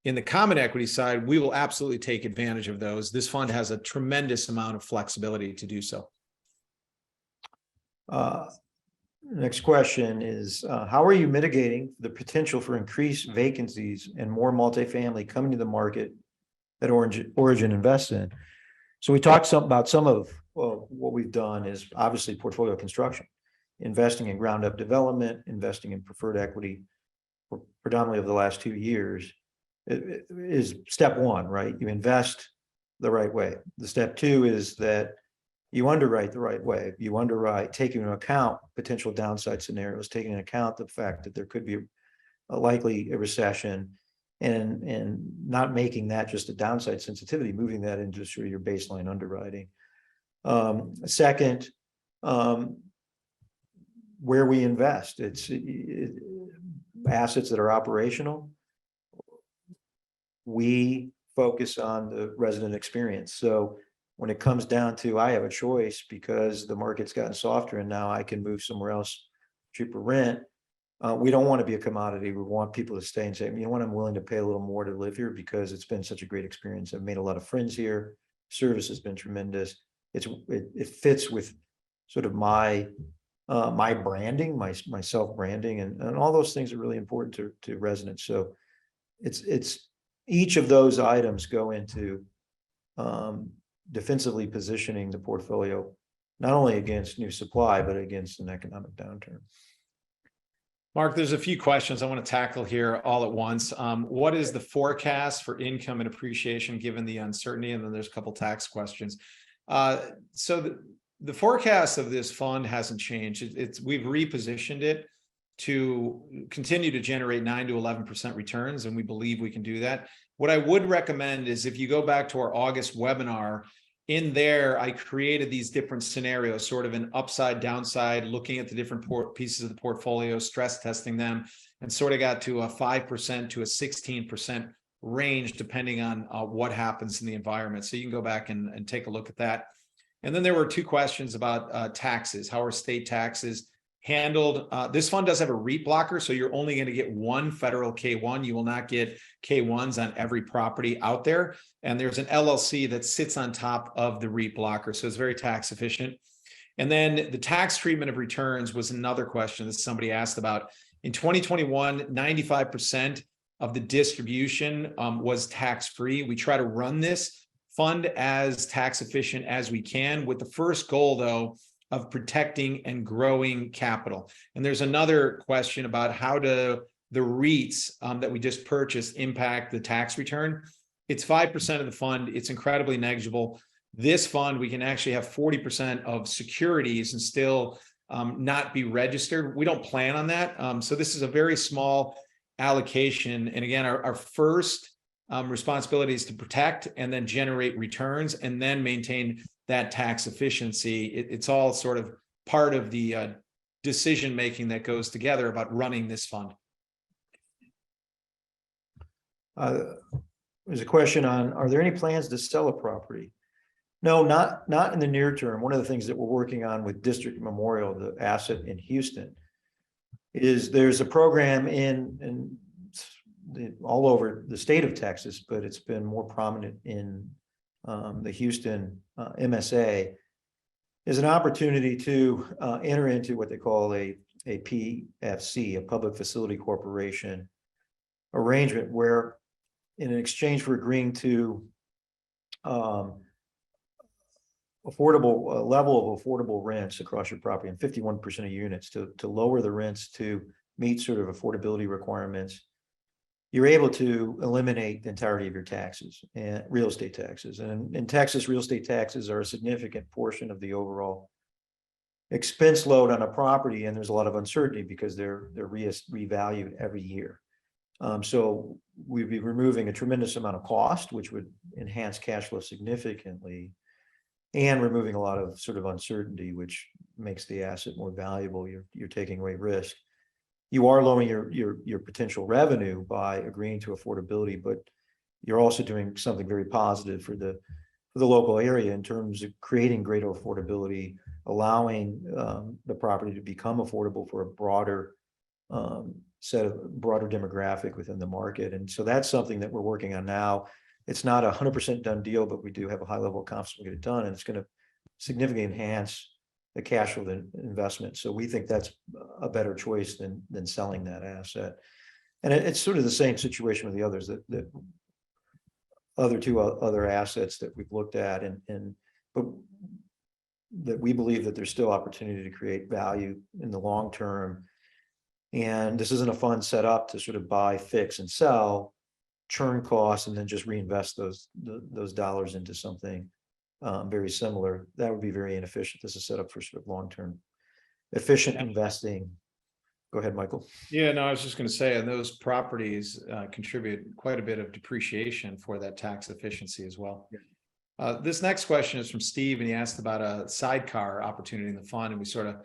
in the common equity side, we will absolutely take advantage of those. This fund has a tremendous amount of flexibility to do so. Next question is, how are you mitigating the potential for increased vacancies and more multifamily coming to the market that Origin invests in? So we talked about some of what we've done is obviously portfolio construction, investing in ground up development, investing in preferred equity, predominantly over the last 2 years. It is step one, right? You invest the right way. The step two is that you underwrite the right way. You underwrite taking into account potential downside scenarios, taking into account the fact that there could be a recession, and not making that just a downside sensitivity, moving that into sort of your baseline underwriting. Second, where we invest, it's assets that are operational. We focus on the resident experience. So when it comes down to, I have a choice because the market's gotten softer and now I can move somewhere else, cheaper rent. We don't want to be a commodity. We want people to stay and say, you know what, I'm willing to pay a little more to live here because it's been such a great experience. I've made a lot of friends here. Service has been tremendous. It fits with sort of my branding, my self-branding, and all those things are really important to residents. So it's each of those items go into defensively positioning the portfolio, not only against new supply, but against an economic downturn. Mark, there's a few questions I want to tackle here all at once. What is the forecast for income and appreciation given the uncertainty? And then there's a couple tax questions. So the forecast of this fund hasn't changed. We've repositioned it to continue to generate 9 to 11% returns, and we believe we can do that. What I would recommend is if you go back to our August webinar, in there, I created these different scenarios, sort of an upside, downside, looking at the different pieces of the portfolio, stress testing them, and sort of got to a 5% to a 16% range, depending on what happens in the environment. So you can go back and take a look at that. And then there were two questions about taxes. How are state taxes handled? This fund does have a REIT blocker, so you're only going to get one federal K1. You will not get K1s on every property out there. And there's an LLC that sits on top of the REIT blocker, so it's very tax efficient. And then the tax treatment of returns was another question that somebody asked about. In 2021, 95% of the distribution was tax-free. We try to run this fund as tax efficient as we can, with the first goal, though, of protecting and growing capital. And there's another question about how do the REITs that we just purchased impact the tax return. It's 5% of the fund. It's incredibly negligible. This fund, we can actually have 40% of securities and still not be registered. We don't plan on that. So this is a very small allocation. And again, our first responsibility is to protect and then generate returns and then maintain that tax efficiency. It's all sort of part of the decision-making that goes together about running this fund. There's a question on, are there any plans to sell a property? No, not in the near term. One of the things that we're working on with District Memorial, the asset in Houston, is there's a program all over the state of Texas, but it's been more prominent in the Houston MSA, is an opportunity to enter into what they call a PFC, a Public Facility Corporation arrangement, where in exchange for agreeing to affordable level of affordable rents across your property, and 51% of units to lower the rents to meet sort of affordability requirements, you're able to eliminate the entirety of your taxes and real estate taxes. And in Texas, real estate taxes are a significant portion of the overall expense load on a property, and there's a lot of uncertainty because they're revalued every year. So we'd be removing a tremendous amount of cost, which would enhance cash flow significantly, and removing a lot of sort of uncertainty, which makes the asset more valuable. You're taking away risk. You are lowering your potential revenue by agreeing to affordability, but you're also doing something very positive for the local area in terms of creating greater affordability, allowing the property to become affordable for a broader broader demographic within the market. And so that's something that we're working on now. It's not a 100% done deal, but we do have a high level of confidence we'll get it done, and it's going to significantly enhance the cash flow of the investment. So we think that's a better choice than selling that asset. And it's sort of the same situation with the others, that other assets that we've looked at, but that we believe that there's still opportunity to create value in the long term. And this isn't a fund set up to sort of buy, fix, and sell, churn costs, and then just reinvest those dollars into something very similar. That would be very inefficient. This is set up for sort of long-term efficient investing. Go ahead, Michael. Yeah, no, I was just going to say, and those properties contribute quite a bit of depreciation for that tax efficiency as well. Yeah. This next question is from Steve, and he asked about a sidecar opportunity in the fund, and we sort of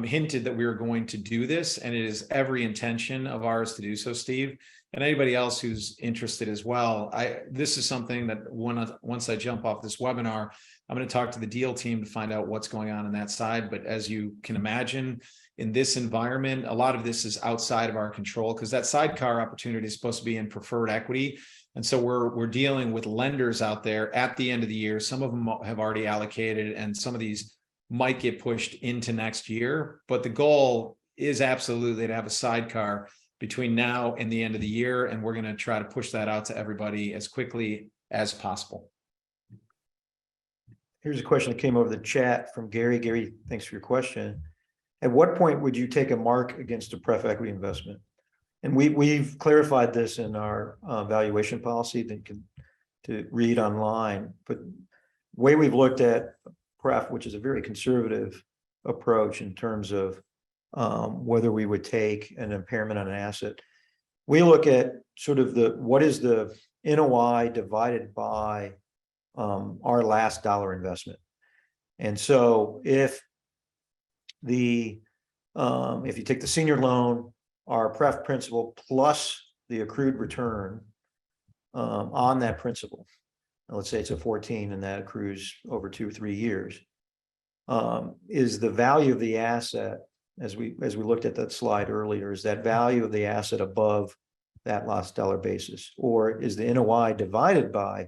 hinted that we were going to do this, and it is every intention of ours to do so, Steve, and anybody else who's interested as well. This is something that once I jump off this webinar, I'm going to talk to the deal team to find out what's going on that side. But as you can imagine, in this environment, a lot of this is outside of our control, because that sidecar opportunity is supposed to be in preferred equity. And so we're dealing with lenders out there at the end of the year. Some of them have already allocated, and some of these might get pushed into next year. But the goal is absolutely to have a sidecar between now and the end of the year. And we're going to try to push that out to everybody as quickly as possible. Here's a question that came over the chat from Gary. Gary, thanks for your question. At what point would you take a mark against a pref equity investment? And we've clarified this in our valuation policy that you can to read online. But the way we've looked at pref, which is a very conservative approach in terms of whether we would take an impairment on an asset, we look at sort of what is the NOI divided by our last dollar investment. And so if you take the senior loan, our pref principal plus the accrued return on that principal, let's say it's a 14 and that accrues over 2 or 3 years, is the value of the asset, as we looked at that slide earlier, is that value of the asset above that last dollar basis, or is the NOI divided by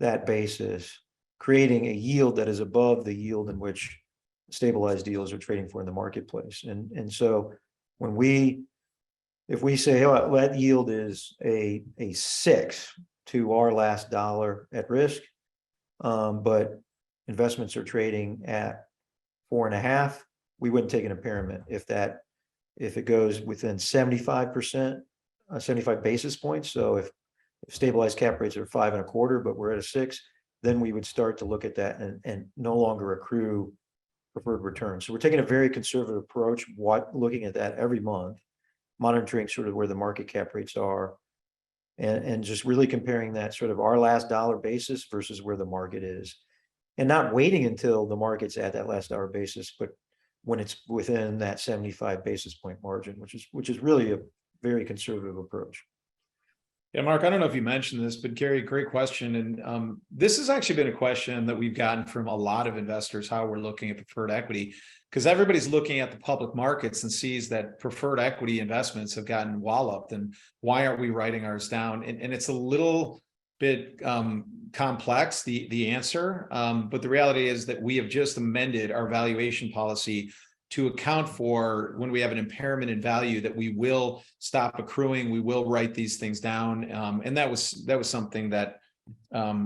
that basis, creating a yield that is above the yield in which stabilized deals are trading for in the marketplace? And so if we say, oh, that yield is a 6 to our last dollar at risk, but investments are trading at 4.5, we wouldn't take an impairment. If it goes within 75%, 75 basis points. So if stabilized cap rates are 5.25, but we're at a 6, then we would start to look at that and no longer accrue preferred return. So we're taking a very conservative approach, looking at that every month, monitoring sort of where the market cap rates are, and just really comparing that sort of our last dollar basis versus where the market is, and not waiting until the market's at that last dollar basis, but when it's within that 75 basis point margin, which is really a very conservative approach. Yeah, Mark, I don't know if you mentioned this, but Gary, great question. And this has actually been a question that we've gotten from a lot of investors, how we're looking at preferred equity, because everybody's looking at the public markets and sees that preferred equity investments have gotten walloped. And why aren't we writing ours down? And it's a little bit complex, the answer. But the reality is that we have just amended our valuation policy to account for when we have an impairment in value, that we will stop accruing, we will write these things down. And that was something that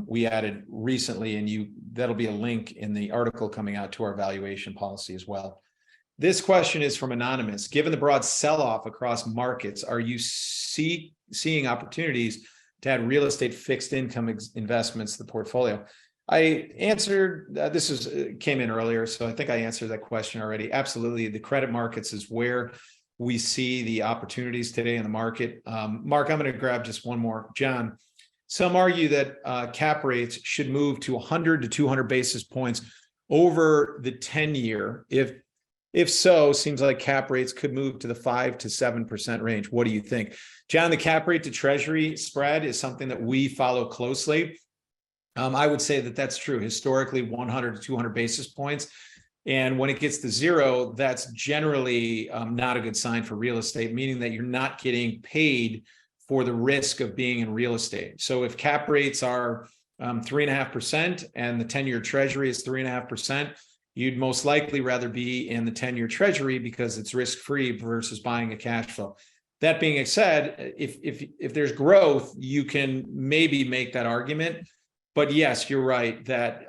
we added recently, and that'll be a link in the article coming out to our valuation policy as well. This question is from Anonymous. Given the broad sell-off across markets, are you seeing opportunities to add real estate fixed income investments to the portfolio? I answered, came in earlier, so I think I answered that question already. Absolutely. The credit markets is where we see the opportunities today in the market. Mark, I'm going to grab just one more. John, some argue that cap rates should move to 100 to 200 basis points over the 10-year. If so, seems like cap rates could move to the 5 to 7% range. What do you think? John, the cap rate to treasury spread is something that we follow closely. I would say that that's true. Historically, 100 to 200 basis points. And when it gets to 0, that's generally not a good sign for real estate, meaning that you're not getting paid for the risk of being in real estate. So if cap rates are 3.5% and the 10-year treasury is 3.5%, you'd most likely rather be in the 10-year treasury because it's risk-free versus buying a cash flow. That being said, if there's growth, you can maybe make that argument. But yes, you're right that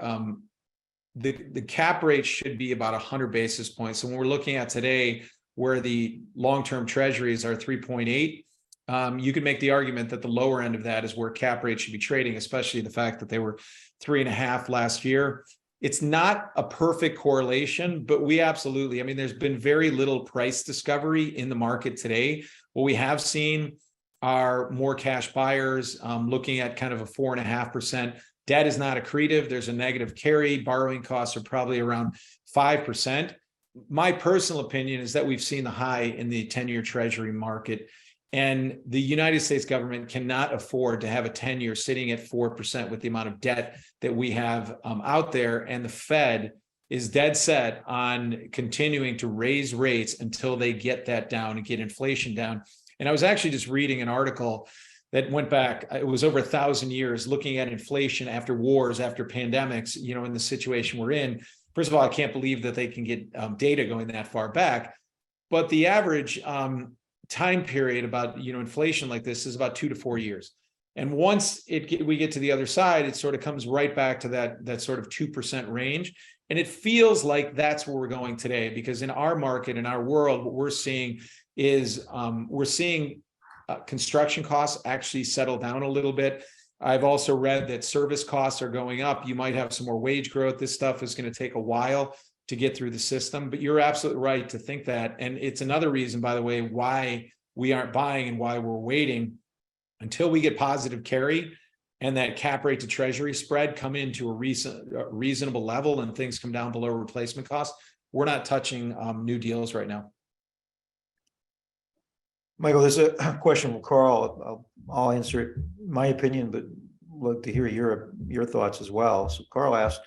the cap rate should be about 100 basis points. So when we're looking at today, where the long-term treasuries are 3.8, you could make the argument that the lower end of that is where cap rate should be trading, especially the fact that they were 3.5 last year. It's not a perfect correlation, but we absolutely, I mean, there's been very little price discovery in the market today. What we have seen are more cash buyers looking at kind of a 4.5%. Debt is not accretive. There's a negative carry. Borrowing costs are probably around 5%. My personal opinion is that we've seen the high in the 10-year treasury market, and the United States government cannot afford to have a 10-year sitting at 4% with the amount of debt that we have out there. And the Fed is dead set on continuing to raise rates until they get that down and get inflation down. And I was actually just reading an article that went back, it was over 1,000 years, looking at inflation after wars, after pandemics, in the situation we're in. First of all, I can't believe that they can get data going that far back, but the average time period about, inflation like this is about 2 to 4 years. And once we get to the other side, it sort of comes right back to that sort of 2% range. And it feels like that's where we're going today, because in our market, in our world, what we're seeing is construction costs actually settle down a little bit. I've also read that service costs are going up. You might have some more wage growth. This stuff is going to take a while to get through the system, but you're absolutely right to think that. And it's another reason, by the way, why we aren't buying and why we're waiting until we get positive carry and that cap rate to treasury spread come into a reasonable level and things come down below replacement costs. We're not touching new deals right now. Michael, there's a question from Carl. I'll answer it, my opinion, but look to hear your thoughts as well. So Carl asked,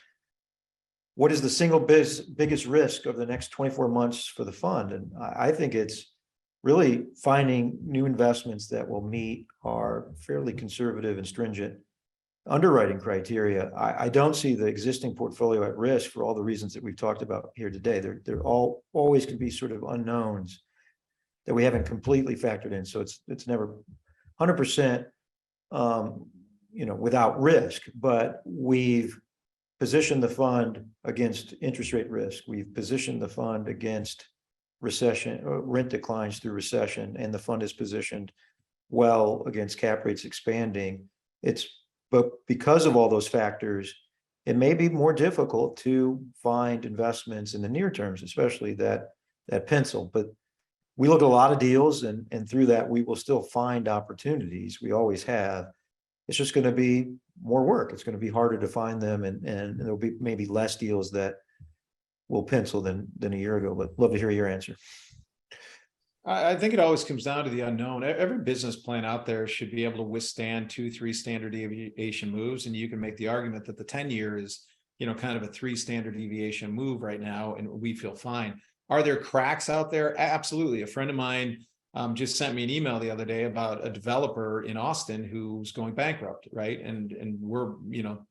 what is the single biggest risk of the next 24 months for the fund? And I think it's really finding new investments that will meet our fairly conservative and stringent underwriting criteria. I don't see the existing portfolio at risk for all the reasons that we've talked about here today. There always can be sort of unknowns that we haven't completely factored in. So it's never 100%, without risk, but we've positioned the fund against interest rate risk. We've positioned the fund against recession, rent declines through recession, and the fund is positioned well against cap rates expanding. But because of all those factors, it may be more difficult to find investments in the near terms, especially that pencil. But we look at a lot of deals, and through that, we will still find opportunities. We always have. It's just going to be more work. It's going to be harder to find them, and there'll be maybe less deals that will pencil than a year ago. But love to hear your answer. I think it always comes down to the unknown. Every business plan out there should be able to withstand 2-3 standard deviation moves, and you can make the argument that the 10-year is, kind of a 3 standard deviation move right now, and we feel fine. Are there cracks out there? Absolutely. A friend of mine just sent me an email the other day about a developer in Austin who's going bankrupt, right? And we're,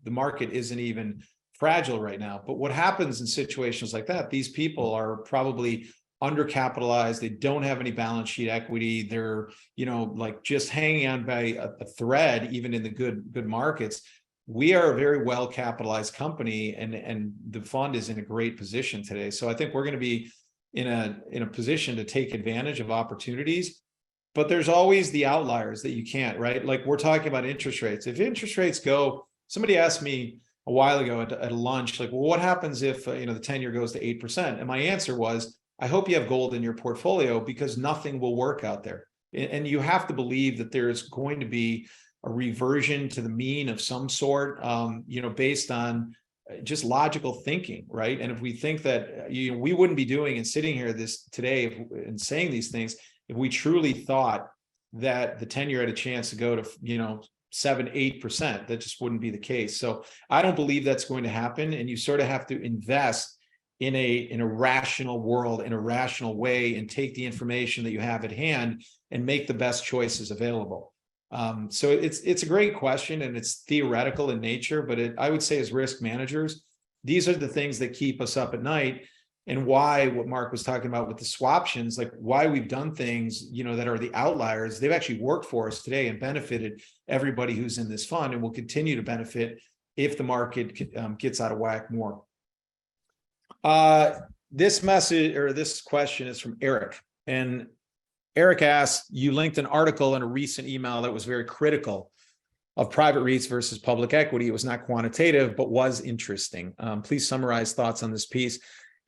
the market isn't even fragile right now. But what happens in situations like that, these people are probably undercapitalized. They don't have any balance sheet equity. They're, like just hanging on by a thread, even in the good markets. We are a very well capitalized company, and the fund is in a great position today. So I think we're going to be in a position to take advantage of opportunities, but there's always the outliers that you can't, right? Like we're talking about interest rates. If interest rates go, somebody asked me a while ago at a lunch, like, well, what happens if, the 10-year goes to 8%? And my answer was, I hope you have gold in your portfolio, because nothing will work out there. And you have to believe that there's going to be a reversion to the mean of some sort, based on just logical thinking, right? And if we think that we wouldn't be doing and sitting here today and saying these things if we truly thought that the 10-year had a chance to go to 7-8%, that just wouldn't be the case. So I don't believe that's going to happen, and you sort of have to invest in a rational world, in a rational way, and take the information that you have at hand and make the best choices available. So it's a great question, and it's theoretical in nature, but I would say as risk managers, these are the things that keep us up at night, and why what Marc was talking about with the swaptions, like why we've done things, that are the outliers. They've actually worked for us today and benefited everybody who's in this fund, and will continue to benefit if the market gets out of whack more. This message, or this question, is from Eric, and Eric asked, you linked an article in a recent email that was very critical of private REITs versus public equity. It was not quantitative, but was interesting. Please summarize thoughts on this piece.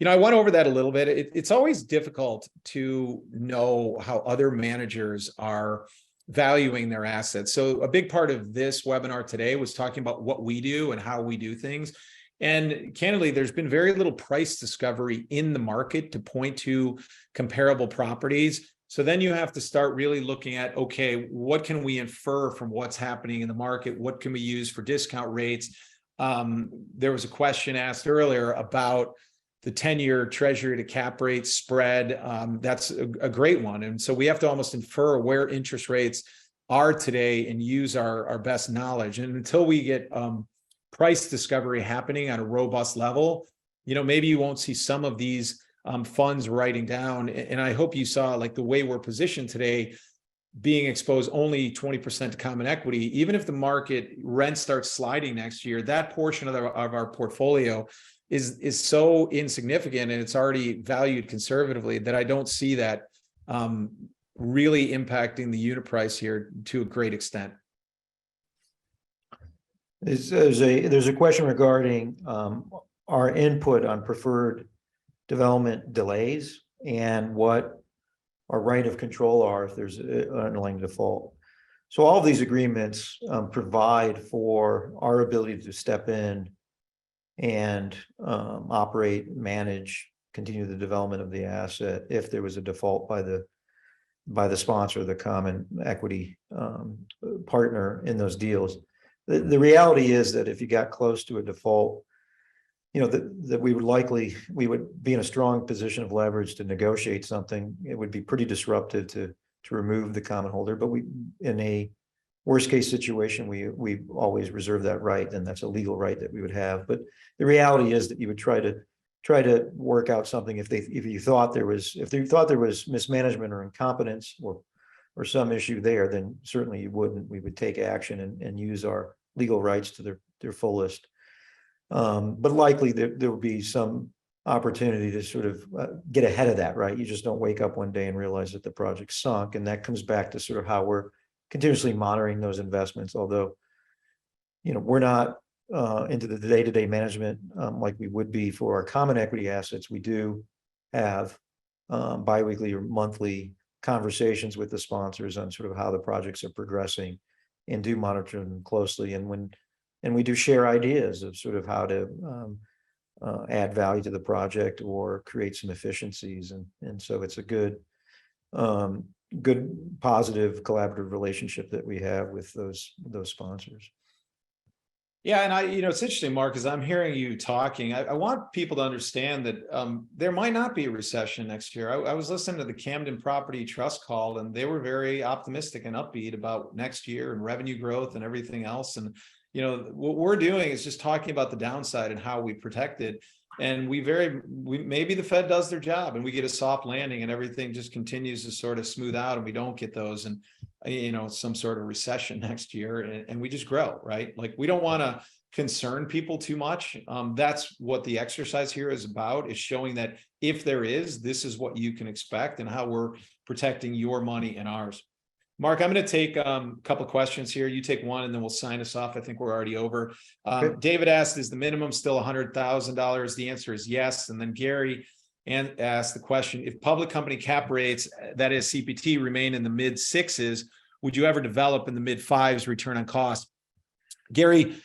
I went over that a little bit. It's always difficult to know how other managers are valuing their assets. So a big part of this webinar today was talking about what we do and how we do things. And candidly, there's been very little price discovery in the market to point to comparable properties. So then you have to start really looking at, okay, what can we infer from what's happening in the market? What can we use for discount rates? There was a question asked earlier about the 10-year treasury to cap rate spread. That's a great one. And so we have to almost infer where interest rates are today and use our best knowledge. And until we get price discovery happening on a robust level, maybe you won't see some of these funds writing down. And I hope you saw, like, the way we're positioned today, being exposed only 20% to common equity, even if the market rent starts sliding next year, that portion of our portfolio is so insignificant, and it's already valued conservatively, that I don't see that really impacting the unit price here to a great extent. There's a question regarding our input on preferred development delays and what our right of control are if there's an underlying default. So all of these agreements provide for our ability to step in and operate, manage, continue the development of the asset if there was a default by the sponsor, the common equity partner in those deals. The reality is that if you got close to a default, that we would be in a strong position of leverage to negotiate something. It would be pretty disruptive to remove the common holder, but in a worst case situation, we always reserve that right, and that's a legal right that we would have. But the reality is that you would try to work out something if you thought there was mismanagement or incompetence or some issue there, then certainly we would take action and use our legal rights to their fullest. But likely there will be some opportunity to sort of get ahead of that, right? You just don't wake up one day and realize that the project sunk. And that comes back to sort of how we're continuously monitoring those investments. Although, we're not into the day-to-day management like we would be for our common equity assets. We do have biweekly or monthly conversations with the sponsors on sort of how the projects are progressing, and do monitor them closely. And we do share ideas of sort of how to add value to the project or create some efficiencies. And so it's a good positive collaborative relationship that we have with those sponsors. Yeah, and it's interesting, Mark, as I'm hearing you talking, I want people to understand that there might not be a recession next year. I was listening to the Camden Property Trust call, and they were very optimistic and upbeat about next year and revenue growth and everything else. And what we're doing is just talking about the downside and how we protect it. And maybe the Fed does their job and we get a soft landing and everything just continues to sort of smooth out, and we don't get those and some sort of recession next year, and we just grow, right? Like, we don't want to concern people too much. That's what the exercise here is about, is showing that if there is, this is what you can expect and how we're protecting your money and ours. Mark, I'm going to take a couple of questions here. You take one and then we'll sign us off. I think we're already over. Okay. David asked, is the minimum still $100,000? The answer is yes. And then Gary asked the question, if public company cap rates, that is CPT, remain in the mid sixes, would you ever develop in the mid fives return on cost? Gary,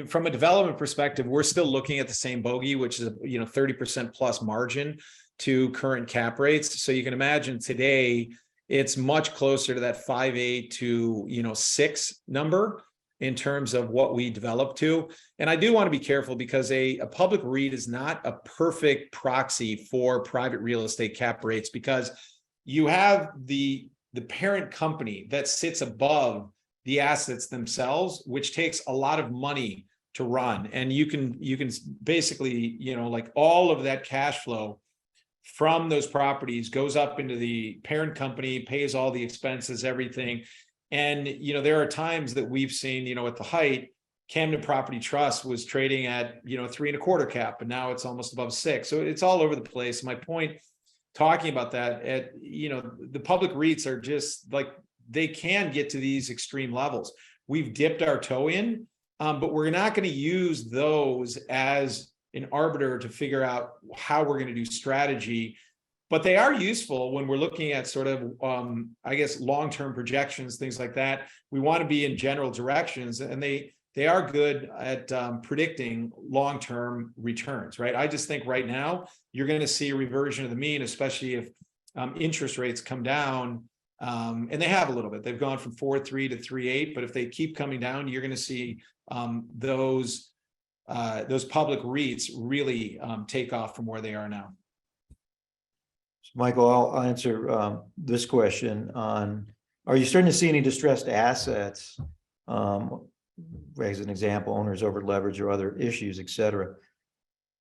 from a development perspective, we're still looking at the same bogey, which is 30% plus margin to current cap rates. So you can imagine today, it's much closer to that 5.8 to 6 number in terms of what we develop to. And I do want to be careful, because a public REIT is not a perfect proxy for private real estate cap rates, because you have the parent company that sits above the assets themselves, which takes a lot of money to run. And you can basically, like, all of that cash flow from those properties goes up into the parent company, pays all the expenses, everything. And, there are times that we've seen, at the height, Camden Property Trust was trading at, 3.25 cap, and now it's almost above 6. So it's all over the place. My point talking about that, the public REITs are just like, they can get to these extreme levels. We've dipped our toe in, but we're not going to use those as an arbiter to figure out how we're going to do strategy. But they are useful when we're looking at sort of, long-term projections, things like that. We want to be in general directions, and they are good at predicting long-term returns, right? I just think right now you're going to see a reversion of the mean, especially if interest rates come down, and they have a little bit. They've gone from 4.3 to 3.8, but if they keep coming down, you're going to see those public REITs really take off from where they are now. So Michael, I'll answer this question on, are you starting to see any distressed assets? As an example, owners over leverage or other issues, et cetera.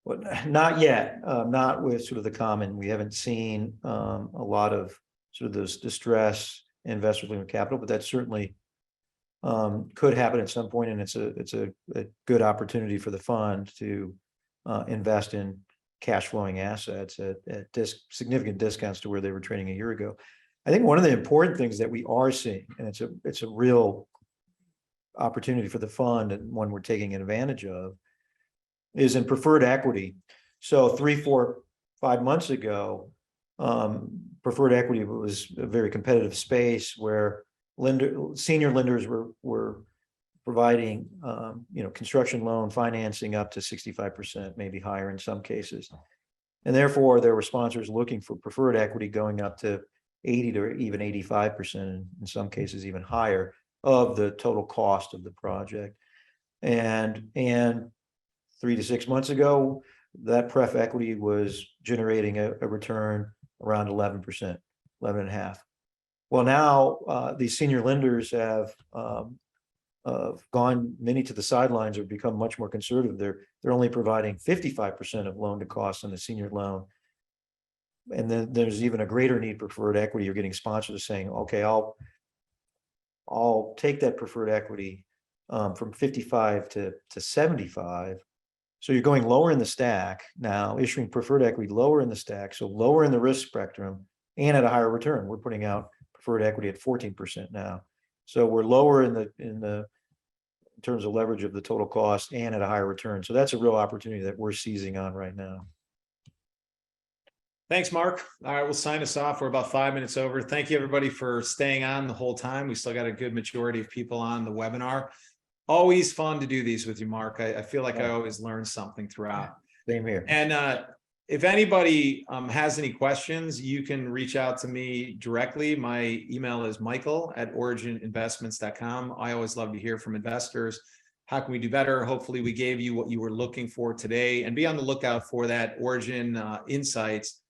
But not yet, not with sort of the common. We haven't seen a lot of sort of those distress investors limited capital, but that certainly could happen at some point, and it's a good opportunity for the fund to invest in cash flowing assets at significant discounts to where they were trading a year ago. I think one of the important things that we are seeing, and it's a real opportunity for the fund and one we're taking advantage of, is in preferred equity. So 3, 4, 5 months ago, preferred equity was a very competitive space where senior lenders were providing construction loan financing up to 65%, maybe higher in some cases. And therefore there were sponsors looking for preferred equity going up to 80 to even 85%, in some cases even higher, of the total cost of the project. And 3 to 6 months ago, that pref equity was generating a return around 11%, 11.5%. Well, now these senior lenders have gone many to the sidelines or become much more conservative. They're only providing 55% of loan to cost on the senior loan. And then there's even a greater need for preferred equity. You're getting sponsors saying, okay, I'll take that preferred equity from 55 to 75. So you're going lower in the stack now, issuing preferred equity lower in the stack, so lower in the risk spectrum and at a higher return. We're putting out preferred equity at 14% now. So we're lower in terms of leverage of the total cost and at a higher return. So that's a real opportunity that we're seizing on right now. Thanks, Mark. All right, we'll sign us off. We're about 5 minutes over. Thank you, everybody, for staying on the whole time. We still got a good majority of people on the webinar. Always fun to do these with you, Mark. I feel like I always learn something throughout. Same here. And if anybody has any questions, you can reach out to me directly. My email is michael@origininvestments.com. I always love to hear from investors. How can we do better? Hopefully we gave you what you were looking for today, and be on the lookout for that Origin Insights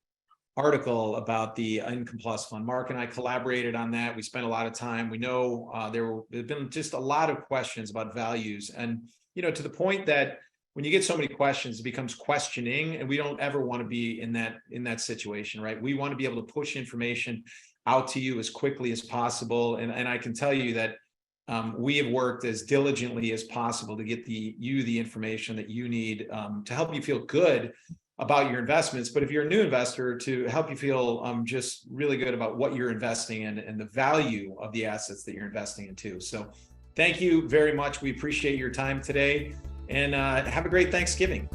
article about the IncomePlus fund. Mark and I collaborated on that. We spent a lot of time. We know there have been just a lot of questions about values, and to the point that when you get so many questions, it becomes questioning, and we don't ever want to be in that situation, right? We want to be able to push information out to you as quickly as possible, and I can tell you that we have worked as diligently as possible to get you the information that you need to help you feel good about your investments. But if you're a new investor, to help you feel just really good about what you're investing in and the value of the assets that you're investing in too. So thank you very much. We appreciate your time today, and have a great Thanksgiving.